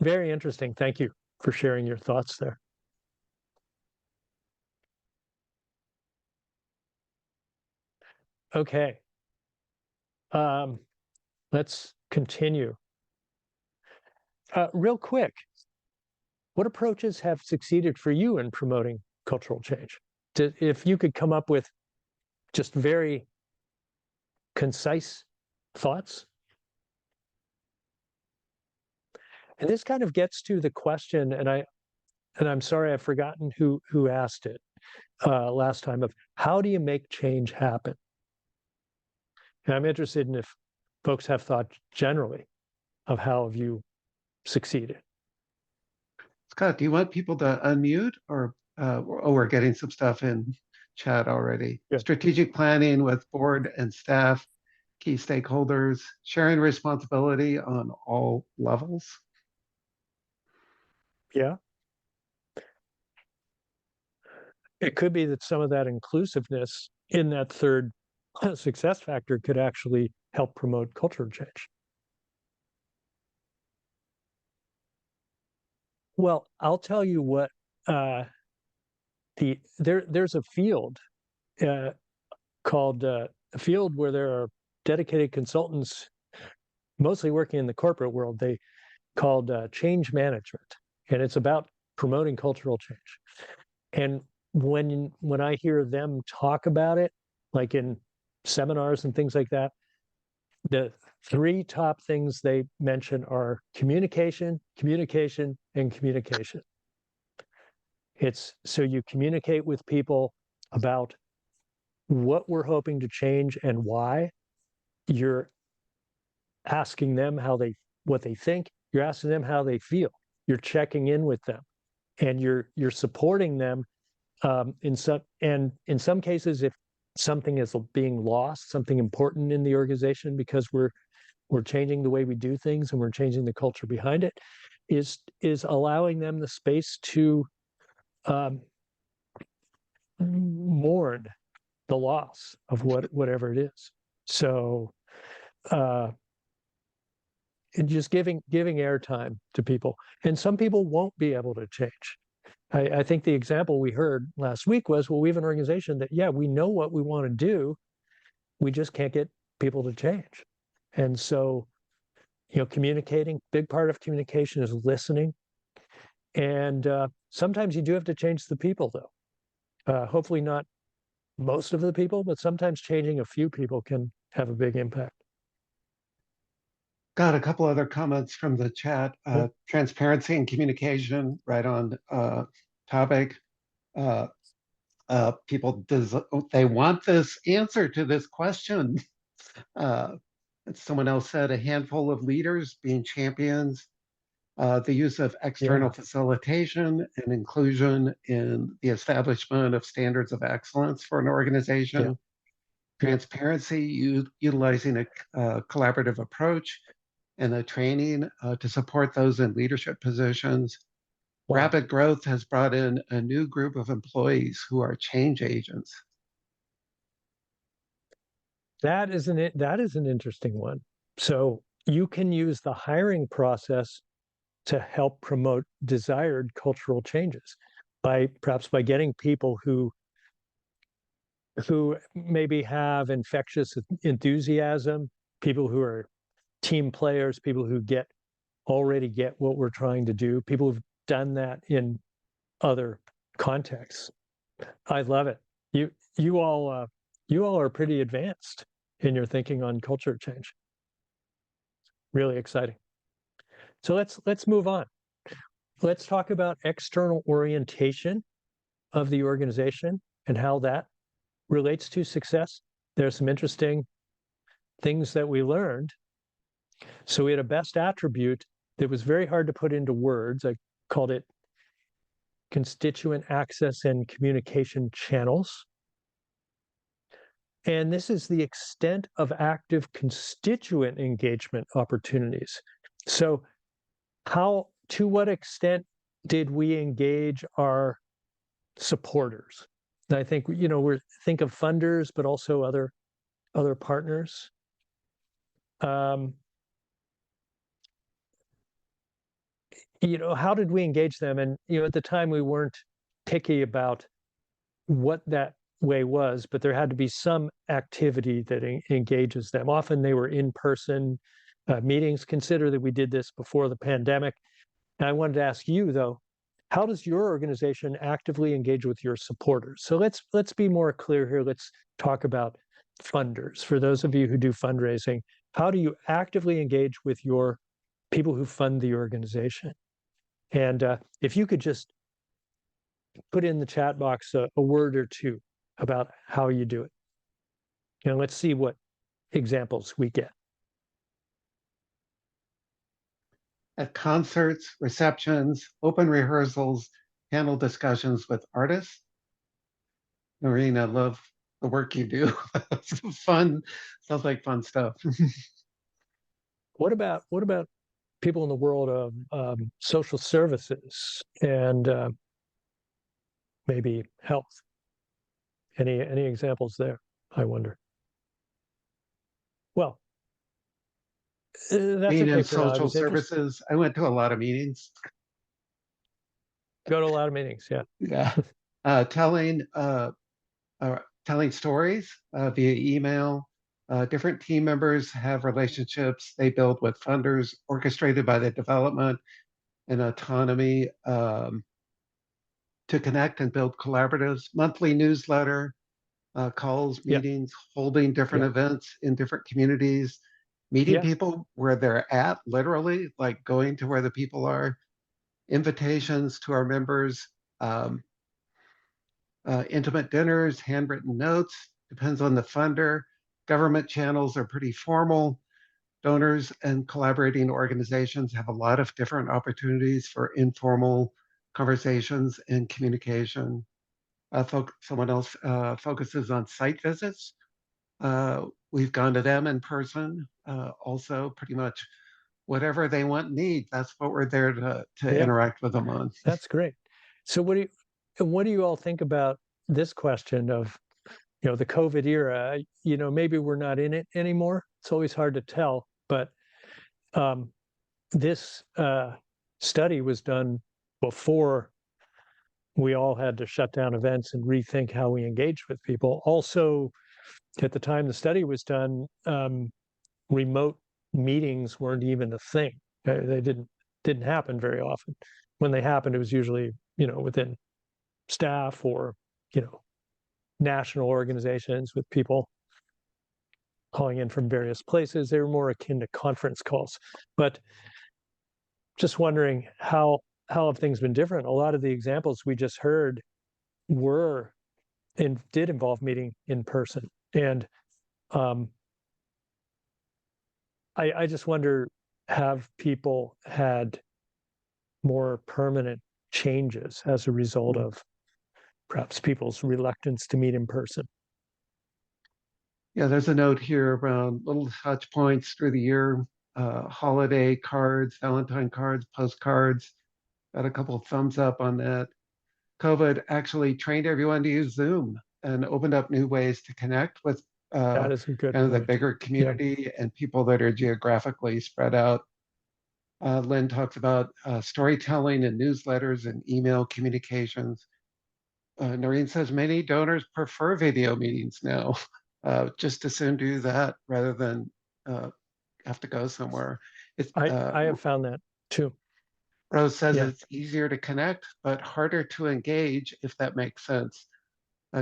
very interesting. Thank you for sharing your thoughts there. Okay. Let's continue. Real quick, what approaches have succeeded for you in promoting cultural change? If you could come up with just very concise thoughts. And this kind of gets to the question, and I'm sorry I've forgotten who asked it last time, of how do you make change happen? And I'm interested in if folks have thought generally of how have you succeeded.
Scott, do you want people to unmute or oh, we're getting some stuff in chat already.
Good.
Strategic planning with board and staff, key stakeholders, sharing responsibility on all levels.
Yeah. It could be that some of that inclusiveness in that third success factor could actually help promote cultural change. Well, I'll tell you what, there's a field called a field where there are dedicated consultants, mostly working in the corporate world. They called change management, and it's about promoting cultural change. And when I hear them talk about it, like in seminars and things like that, the three top things they mention are communication, communication, and communication. It's so you communicate with people about what we're hoping to change and why. You're asking them what they think. You're asking them how they feel. You're checking in with them, and you're supporting them in some cases, if something is being lost, something important in the organization, because we're changing the way we do things and we're changing the culture behind it, is allowing them the space to um, mourn the loss of whatever it is. So uh, and just giving airtime to people, and some people won't be able to change. I think the example we heard last week was, well, we have an organization that, yeah, we know what we want to do, we just can't get people to change. And so, communicating, big part of communication is listening. And sometimes you do have to change the people, though. Hopefully not most of the people, but sometimes changing a few people can have a big impact.
Got a couple other comments from the chat.
Yeah.
Transparency and communication, right on topic. Uh, People they want this answer to this question. Uh, Someone else said a handful of leaders being champions. The use of external
Yeah.
facilitation and inclusion in the establishment of standards of excellence for an
Yeah.
organization. Transparency, utilizing a collaborative approach, and the training to support those in leadership positions.
Wow.
Rapid growth has brought in a new group of employees who are change agents.
That is an interesting one. So you can use the hiring process to help promote desired cultural changes by perhaps by getting people who maybe have infectious enthusiasm, people who are team players, people who already get what we're trying to do, people who've done that in other contexts. I love it. You all are pretty advanced in your thinking on culture change. Really exciting. So let's move on. Let's talk about external orientation of the organization and how that relates to success. There's some interesting things that we learned. So we had a best attribute that was very hard to put into words. I called it constituent access and communication channels. And this is the extent of active constituent engagement opportunities. So to what extent did we engage our supporters? And I think, think of funders, but also other partners. How did we engage them? And, at the time we weren't picky about what that way was, but there had to be some activity that engages them. Often they were in-person meetings. Consider that we did this before the pandemic. And I wanted to ask you, though, how does your organization actively engage with your supporters? So let's be more clear here. Let's talk about funders. For those of you who do fundraising, how do you actively engage with your people who fund the organization? And if you could just put in the chat box a word or two about how you do it. Let's see what examples we get.
At concerts, receptions, open rehearsals, panel discussions with artists. Noreen, I love the work you do. It's fun. Sounds like fun stuff.
What about people in the world of social services and maybe health? Any examples there? I wonder. Well, that's
Being
okay
in
for now. I
social
was interested.
services, I went to a lot of meetings.
Go to a lot of meetings. Yeah.
Yeah. Telling telling stories via email. Different team members have relationships they build with funders, orchestrated by the development and autonomy to connect and build collaboratives, monthly newsletter, calls,
Yeah.
meetings, holding different
Yeah.
events in different communities, meeting
Yeah.
people where they're at, literally, like going to where the people are, invitations to our members, um, intimate dinners, handwritten notes, depends on the funder. Government channels are pretty formal. Donors and collaborating organizations have a lot of different opportunities for informal conversations and communication. Someone else focuses on site visits. We've gone to them in person. Also, pretty much whatever they want and need, that's what we're there to
Yeah.
interact with them on.
That's great. So what do you all think about this question of, the COVID era? Maybe we're not in it anymore. It's always hard to tell, but um, this study was done before we all had to shut down events and rethink how we engage with people. Also, at the time the study was done, remote meetings weren't even a thing. They didn't happen very often. When they happened, it was usually within staff or you know national organizations with people calling in from various places. They were more akin to conference calls. But just wondering how have things been different? A lot of the examples we just heard were and did involve meeting in person. And um, I just wonder, have people had more permanent changes as a result of perhaps people's reluctance to meet in person?
Yeah, there's a note here around little touch points through the year, holiday cards, Valentine cards, postcards. Got a couple of thumbs up on that. COVID actually trained everyone to use Zoom and opened up new ways to connect with uh,
That is a good
kind of the
point.
bigger
Yeah.
community and people that are geographically spread out. Lynn talks about storytelling and newsletters and email communications. Noreen says many donors prefer video meetings now, just as soon do that rather than uh, have to go somewhere. It's,
I have found that too.
Rose says
Yeah.
it's easier to connect, but harder to engage, if that makes sense.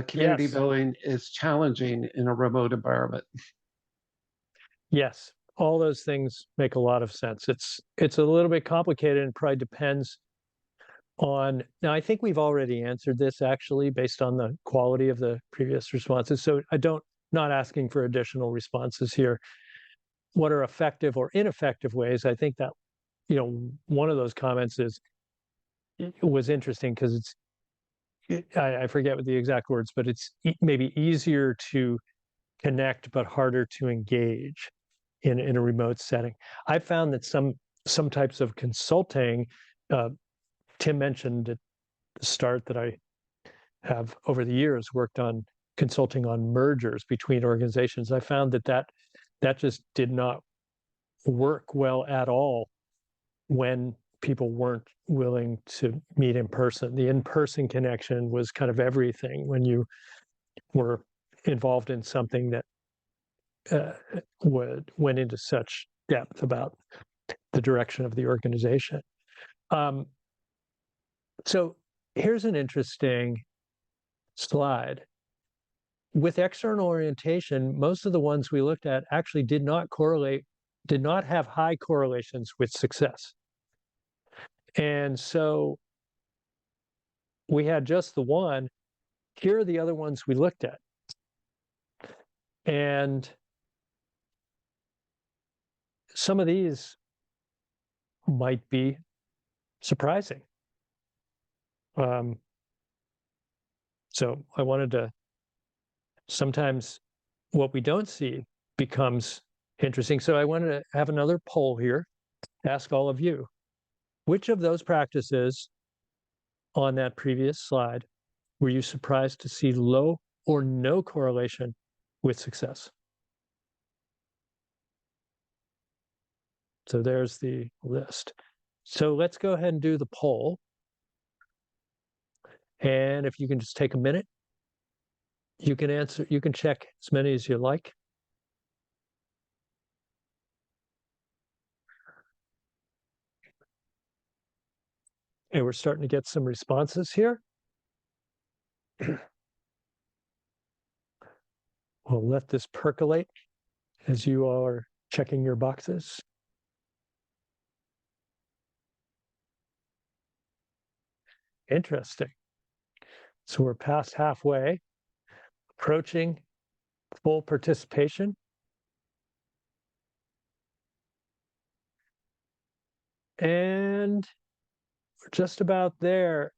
Community
Yes.
building is challenging in a remote environment.
Yes. All those things make a lot of sense. It's a little bit complicated and probably depends on. Now, I think we've already answered this actually based on the quality of the previous responses. So I don't not asking for additional responses here. What are effective or ineffective ways? I think that, one of those comments was interesting because I forget what the exact words, but it's maybe easier to connect but harder to engage in a remote setting. I found that some types of consulting, uh, Tim mentioned at the start that I have over the years worked on consulting on mergers between organizations. I found that just did not work well at all when people weren't willing to meet in person. The in-person connection was kind of everything when you were involved in something that went into such depth about the direction of the organization. Um, so here's an interesting slide. With external orientation, most of the ones we looked at actually did not have high correlations with success. And so we had just the one. Here are the other ones we looked at. And some of these might be surprising. Um, so I wanted to, sometimes what we don't see becomes interesting. So I wanted to have another poll here, ask all of you, which of those practices on that previous slide were you surprised to see low or no correlation with success? So there's the list. So let's go ahead and do the poll. And if you can just take a minute, you can check as many as you like. And we're starting to get some responses here. We'll let this percolate as you all are checking your boxes. Interesting. So we're past halfway, approaching full participation. And we're just about there.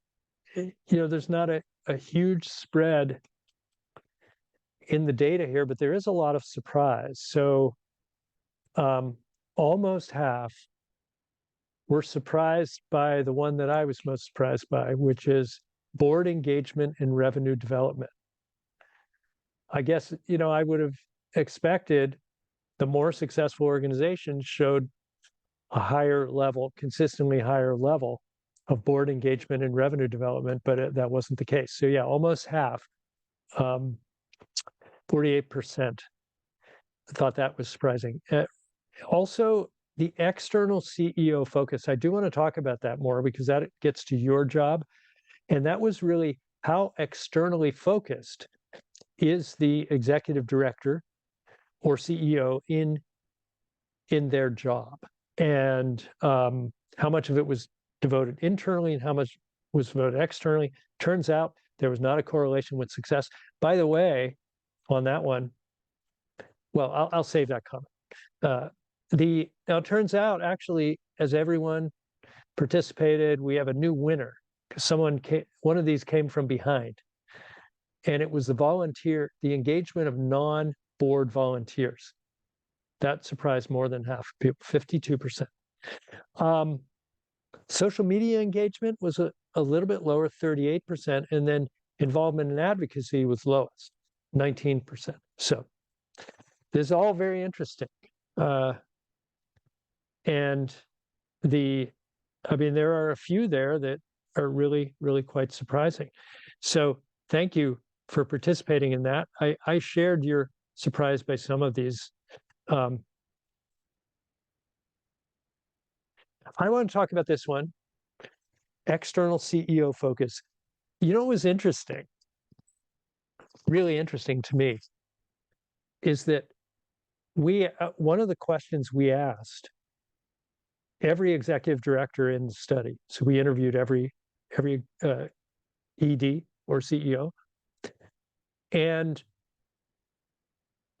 There's not a huge spread in the data here, but there is a lot of surprise. So almost half were surprised by the one that I was most surprised by, which is board engagement and revenue development. I guess, I would have expected the more successful organizations showed a higher level, consistently higher level of board engagement and revenue development, but that wasn't the case. So yeah, almost half, 48%. I thought that was surprising. Also, the external CEO focus. I do want to talk about that more because that gets to your job. And that was really how externally focused is the executive director or CEO in their job, and how much of it was devoted internally and how much was devoted externally. Turns out there was not a correlation with success. By the way, on that one, well, I'll save that comment. Now it turns out, actually, as everyone participated, we have a new winner because one of these came from behind, and it was the engagement of non-board volunteers. That surprised more than half of people, 52%. Social media engagement was a little bit lower, 38%, and then involvement in advocacy was lowest, 19%. So this is all very interesting. And there are a few there that are really, really quite surprising. So thank you for participating in that. I shared your surprise by some of these. I want to talk about this one, external CEO focus. What was interesting, really interesting to me, is that one of the questions we asked every executive director in the study, so we interviewed every ED or CEO, and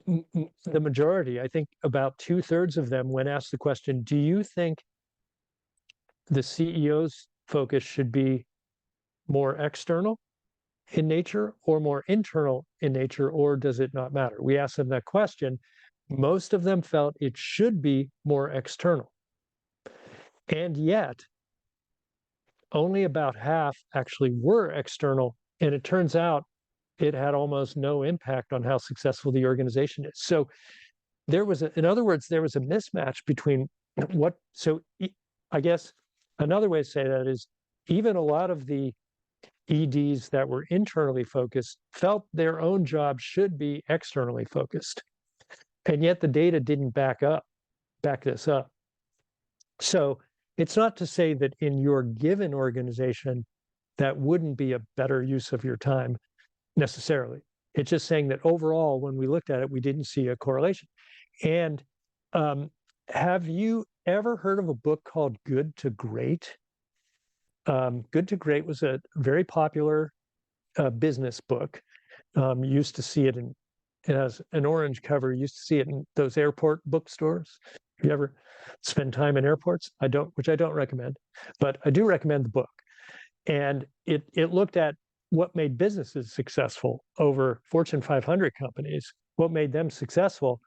the majority, I think about 2/3 of them, when asked the question, do you think the CEO's focus should be more external in nature or more internal in nature, or does it not matter? We asked them that question. Most of them felt it should be more external. And yet, only about half actually were external. And it turns out it had almost no impact on how successful the organization is. So in other words, there was a mismatch between I guess another way to say that is, even a lot of the EDs that were internally focused felt their own job should be externally focused. And yet the data didn't back this up. So it's not to say that in your given organization, that wouldn't be a better use of your time necessarily. It's just saying that overall, when we looked at it, we didn't see a correlation. And have you ever heard of a book called Good to Great? Good to Great was a very popular business book. Used to see it has an orange cover. Used to see it in those airport bookstores. If you ever spend time in airports, which I don't recommend, but I do recommend the book. And it looked at what made businesses successful over Fortune 500 companies, what made them successful.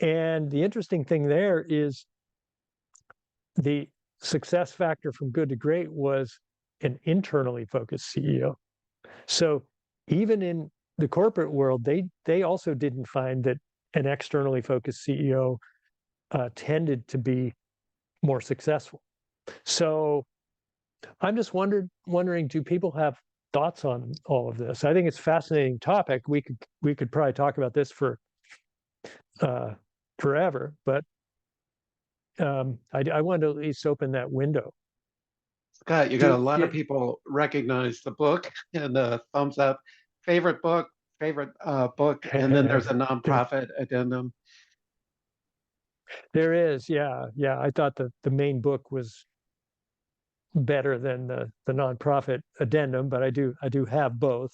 And the interesting thing there is the success factor from Good to Great was an internally focused CEO. So even in the corporate world, they also didn't find that an externally focused CEO tended to be more successful. So I'm just wondering, do people have thoughts on all of this? I think it's a fascinating topic. We could probably talk about this for forever, but I wanted to at least open that window.
Scott, you got a
Do
lot of
it,
people recognize the book and the thumbs up. Favorite book, favorite book, and then there's a nonprofit addendum.
there is, yeah, yeah. I thought the main book was better than the nonprofit addendum, but I do have both,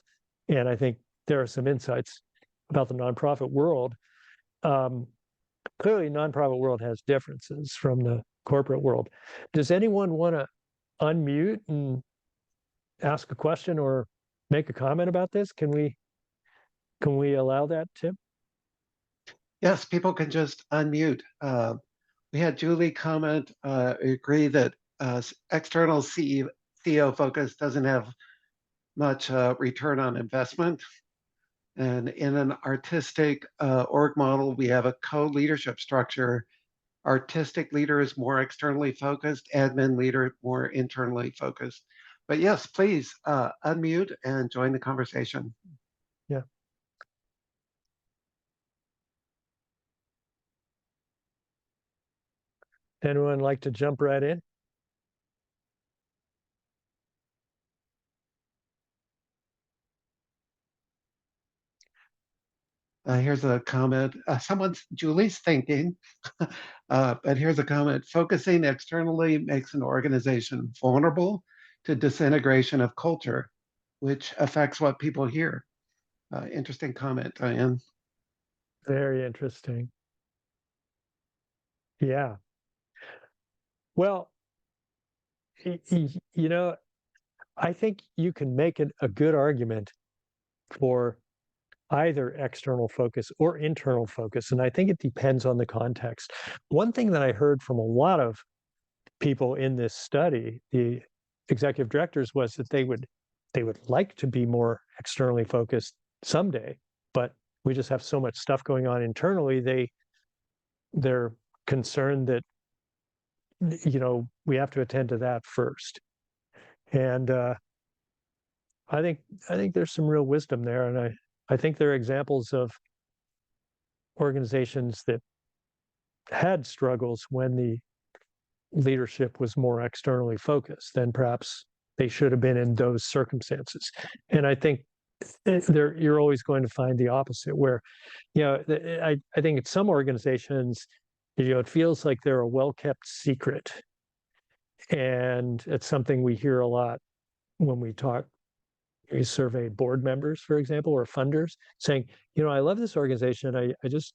and I think there are some insights about the nonprofit world. Um, Clearly, nonprofit world has differences from the corporate world. Does anyone want to unmute and ask a question or make a comment about this? Can we allow that, Tim?
Yes, people can just unmute. We had Julie comment, agree that external CEO focus doesn't have much return on investment. And in an artistic org model, we have a co-leadership structure. Artistic leader is more externally focused, admin leader more internally focused. But yes, please unmute and join the conversation.
Yeah. Anyone like to jump right in?
Here's a comment. Julie's thinking, but here's a comment. Focusing externally makes an organization vulnerable to disintegration of culture, which affects what people hear. Interesting comment, Diane.
Very interesting. Yeah. Well, you know, I think you can make a good argument for either external focus or internal focus. And I think it depends on the context. One thing that I heard from a lot of people in this study, the executive directors, was that they would like to be more externally focused someday, but we just have so much stuff going on internally. They're concerned that we have to attend to that first. And I think there's some real wisdom there, and I think there are examples of organizations that had struggles when the leadership was more externally focused than perhaps they should have been in those circumstances. And I think you're always going to find the opposite, where I think in some organizations, it feels like they're a well-kept secret, and it's something we hear a lot when we survey board members, for example, or funders, saying, I love this organization. I just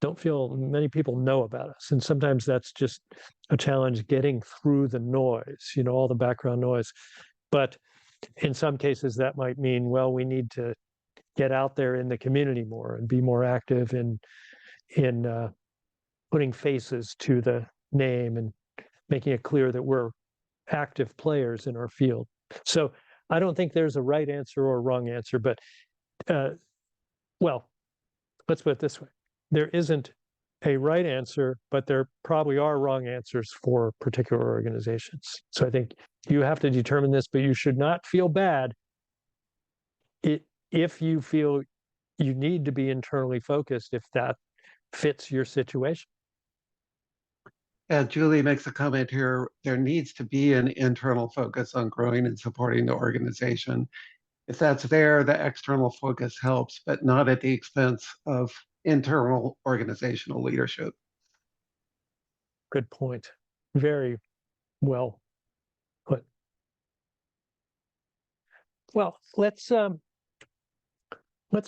don't feel many people know about us. And sometimes that's just a challenge getting through the noise, all the background noise. But in some cases, that might mean, well, we need to get out there in the community more and be more active in putting faces to the name and making it clear that we're active players in our field. So I don't think there's a right answer or a wrong answer, but well, let's put it this way. There isn't a right answer, but there probably are wrong answers for particular organizations. So I think you have to determine this, but you should not feel bad if you feel you need to be internally focused, if that fits your situation.
And Julie makes a comment here, there needs to be an internal focus on growing and supporting the organization. If that's there, the external focus helps, but not at the expense of internal organizational leadership.
Good point. Very well put. Well, let's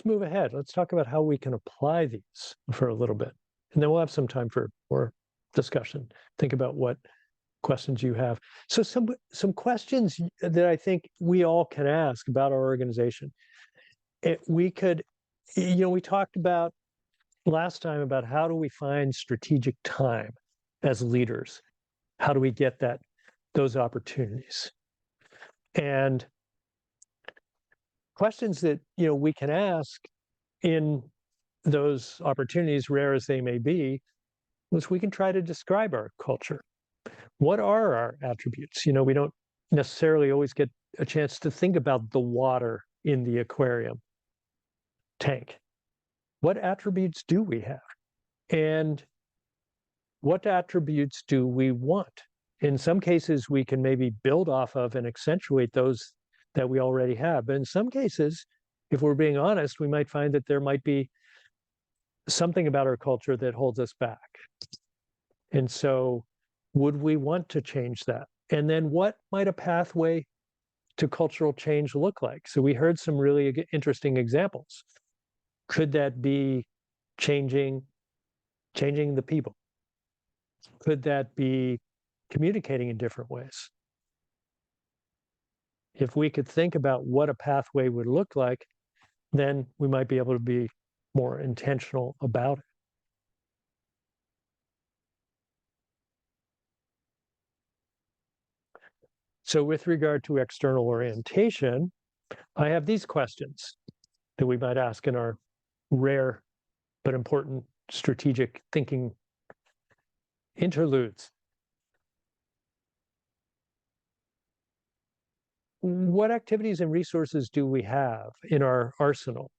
move ahead. Let's talk about how we can apply these for a little bit, and then we'll have some time for more discussion. Think about what questions you have. So some questions that I think we all can ask about our organization. We could, we talked about last time about how do we find strategic time as leaders? How do we get those opportunities? And questions that we can ask in those opportunities, rare as they may be, is we can try to describe our culture. What are our attributes? We don't necessarily always get a chance to think about the water in the aquarium tank. What attributes do we have? And what attributes do we want? In some cases, we can maybe build off of and accentuate those that we already have. But in some cases, if we're being honest, we might find that there might be something about our culture that holds us back. And so, would we want to change that? And then, what might a pathway to cultural change look like? So, we heard some really interesting examples. Could that be changing the people? Could that be communicating in different ways? If we could think about what a pathway would look like, then we might be able to be more intentional about it. So with regard to external orientation, I have these questions that we might ask in our rare but important strategic thinking interludes. What activities and resources do we have in our arsenal?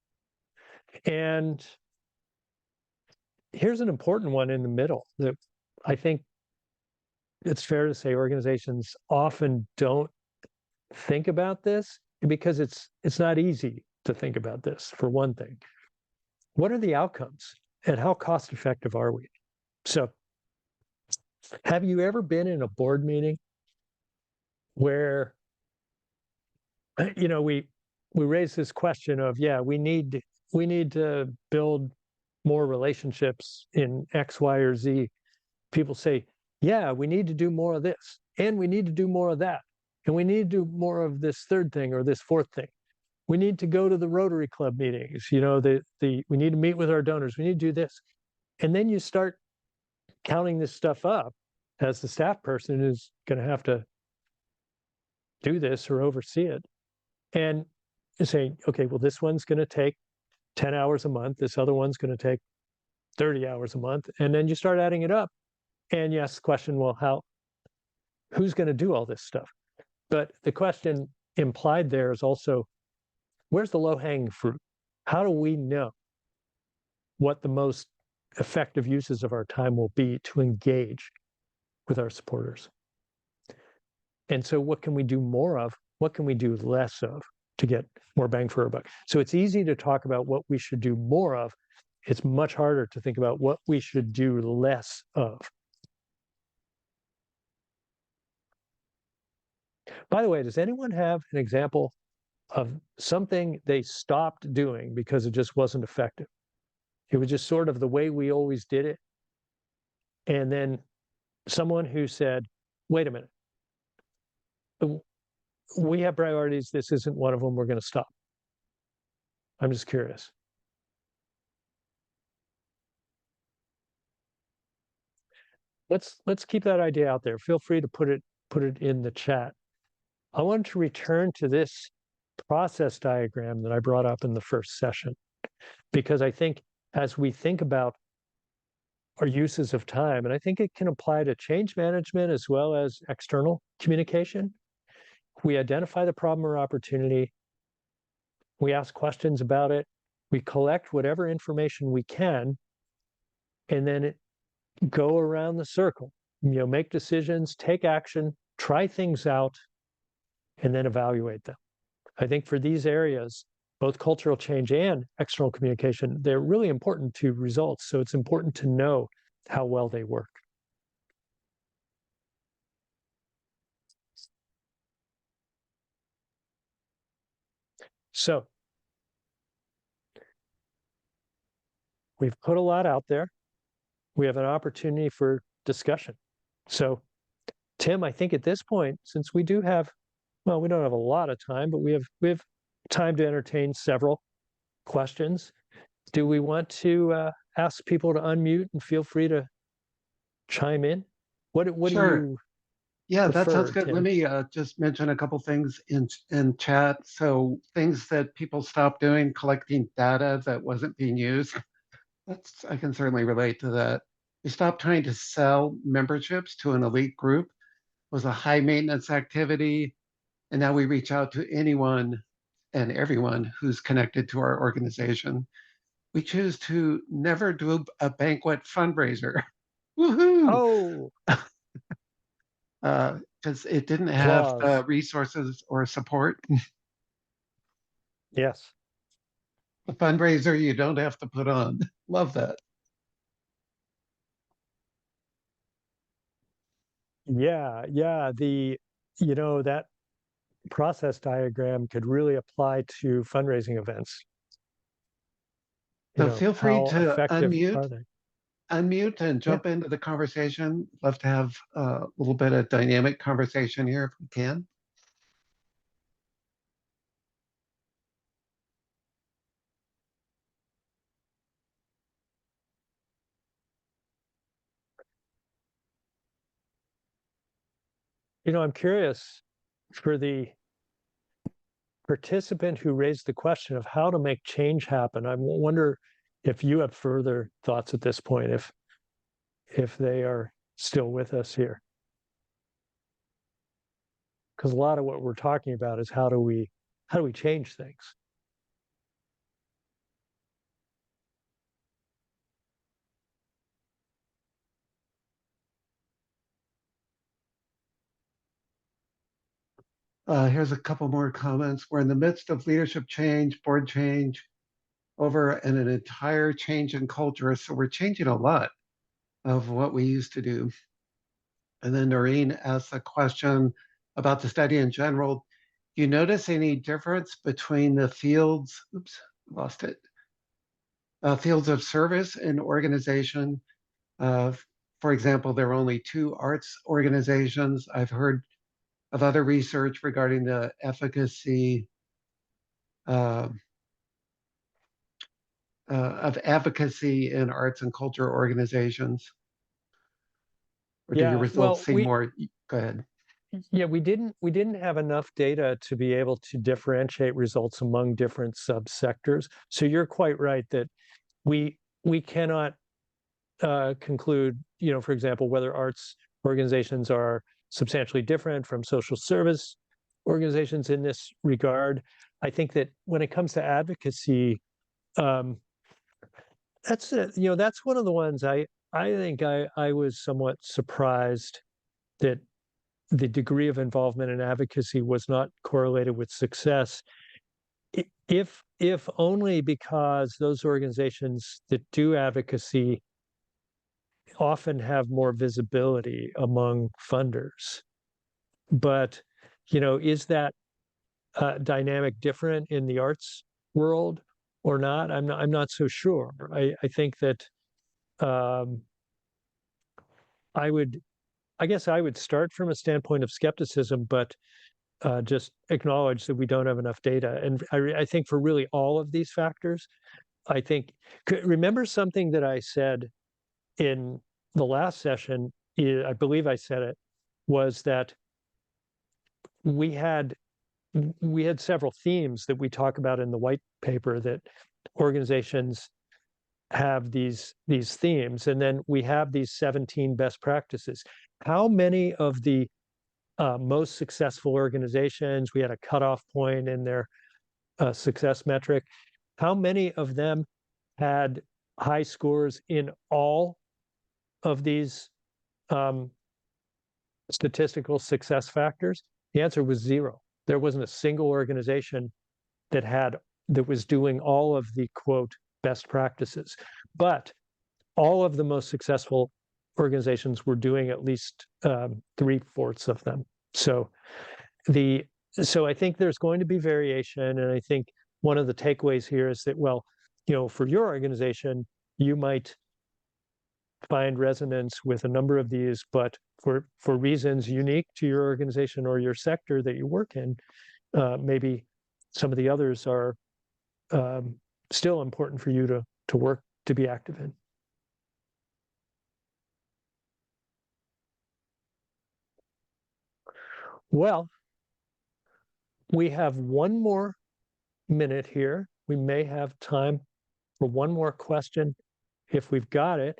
And here's an important one in the middle that I think it's fair to say organizations often don't think about this because it's not easy to think about this, for one thing. What are the outcomes and how cost effective are we? So, have you ever been in a board meeting where we raise this question of, yeah, we need to build more relationships in X, Y, or Z. People say, yeah, we need to do more of this, and we need to do more of that, and we need to do more of this third thing or this fourth thing. We need to go to the Rotary Club meetings. We need to meet with our donors. We need to do this, and then you start counting this stuff up as the staff person who's going to have to do this or oversee it, and saying, okay, well, this one's going to take 10 hours a month. This other one's going to take 30 hours a month, and then you start adding it up. And you ask the question, well, who's going to do all this stuff? But the question implied there is also, where's the low-hanging fruit? How do we know what the most effective uses of our time will be to engage with our supporters? And so what can we do more of? What can we do less of to get more bang for our buck? So it's easy to talk about what we should do more of. It's much harder to think about what we should do less of. By the way, does anyone have an example of something they stopped doing because it just wasn't effective? It was just sort of the way we always did it. And then someone who said, wait a minute, we have priorities. This isn't one of them. We're going to stop. I'm just curious. Let's keep that idea out there. Feel free to put it in the chat. I want to return to this process diagram that I brought up in the first session, because I think as we think about our uses of time, and I think it can apply to change management as well as external communication, we identify the problem or opportunity, we ask questions about it, we collect whatever information we can, and then go around the circle, make decisions, take action, try things out, and then evaluate them. I think for these areas, both cultural change and external communication, they're really important to results. So it's important to know how well they work. So we've put a lot out there. We have an opportunity for discussion. So Tim, I think at this point, since we do have, well, we don't have a lot of time, but we have time to entertain several questions. Do we want to ask people to unmute and feel free to chime in? What
Sure.
do you
Yeah, that
prefer,
sounds good.
Tim?
Let me just mention a couple things in chat. So things that people stopped doing, collecting data that wasn't being used. I can certainly relate to that. We stopped trying to sell memberships to an elite group. It was a high maintenance activity. And now we reach out to anyone and everyone who's connected to our organization. We choose to never do a banquet fundraiser. Woohoo!
Oh,
because it didn't have the
Clause.
resources or support.
Yes.
A fundraiser you don't have to put on. Love that.
Yeah. Yeah. That process diagram could really apply to fundraising events.
So feel free
How
to
effective are they?
unmute and
Yeah.
jump into the conversation. Love to have a little bit of dynamic conversation here if we can.
I'm curious for the participant who raised the question of how to make change happen. I wonder if you have further thoughts at this point, if they are still with us here. Because a lot of what we're talking about is how do we change things?
Here's a couple more comments. We're in the midst of leadership change, board change, over an entire change in culture. So we're changing a lot of what we used to do. And then Noreen asked a question about the study in general. Do you notice any difference between the fields? Oops, lost it. Fields of service and organization. Uh, for example, there are only two arts organizations. I've heard of other research regarding the efficacy uh, of advocacy in arts and culture organizations. Or do your
Yeah,
results
well,
seem more? Go ahead.
we didn't have enough data to be able to differentiate results among different subsectors. So you're quite right that we cannot conclude, for example, whether arts organizations are substantially different from social service organizations in this regard. I think that when it comes to advocacy, um, that's one of the ones I think I was somewhat surprised that the degree of involvement in advocacy was not correlated with success, if only because those organizations that do advocacy often have more visibility among funders. But, is that dynamic different in the arts world or not? I'm not so sure. I think that um, I would, I guess I would start from a standpoint of skepticism, but just acknowledge that we don't have enough data. And I think for really all of these factors, I think, remember something that I said in the last session, I believe I said it, was that we had we had several themes that we talk about in the white paper, that organizations have these themes, and then we have these 17 best practices. How many of the most successful organizations, we had a cutoff point in their success metric, how many of them had high scores in all of these um, statistical success factors? The answer was zero. There wasn't a single organization that was doing all of the quote best practices, but all of the most successful organizations were doing at least 3/4 of them. So I think there's going to be variation, and I think one of the takeaways here is that, well, for your organization, you might find resonance with a number of these, but for reasons unique to your organization or your sector that you work in, maybe some of the others are um, still important for you to work to be active in. Well, we have one more minute here. We may have time for one more question if we've got it.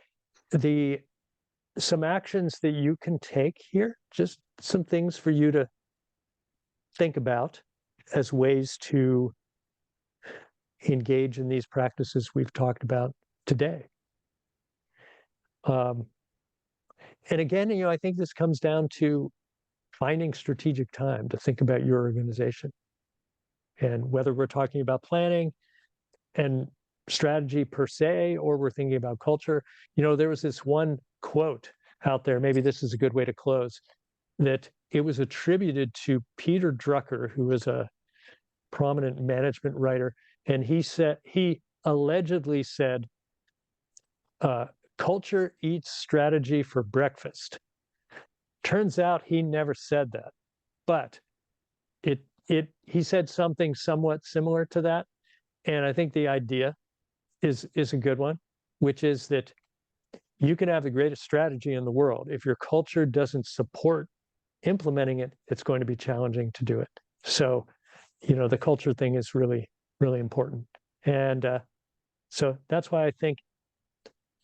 Some actions that you can take here, just some things for you to think about as ways to engage in these practices we've talked about today. Um, and again, I think this comes down to finding strategic time to think about your organization. And whether we're talking about planning and strategy per se, or we're thinking about culture, there was this one quote out there, maybe this is a good way to close, that it was attributed to Peter Drucker, who was a prominent management writer. And he allegedly said, culture eats strategy for breakfast. Turns out he never said that, but he said something somewhat similar to that. And I think the idea is a good one, which is that you can have the greatest strategy in the world. If your culture doesn't support implementing it, it's going to be challenging to do it. So, the culture thing is really, really important. And so that's why I think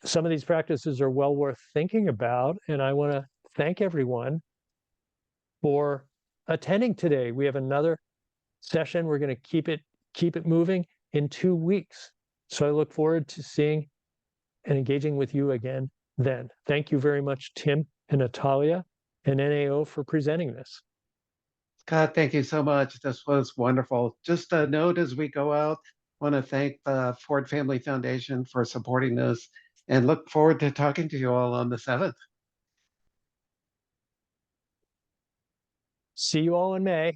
some of these practices are well worth thinking about. And I want to thank everyone for attending today. We have another session. We're going to keep it moving in 2 weeks. So I look forward to seeing and engaging with you again then. Thank you very much, Tim and Natalia and NAO, for presenting this.
Scott, thank you so much. This was wonderful. Just a note as we go out, I want to thank the Ford Family Foundation for supporting this and look forward to talking to you all on the 7th.
See you all in May.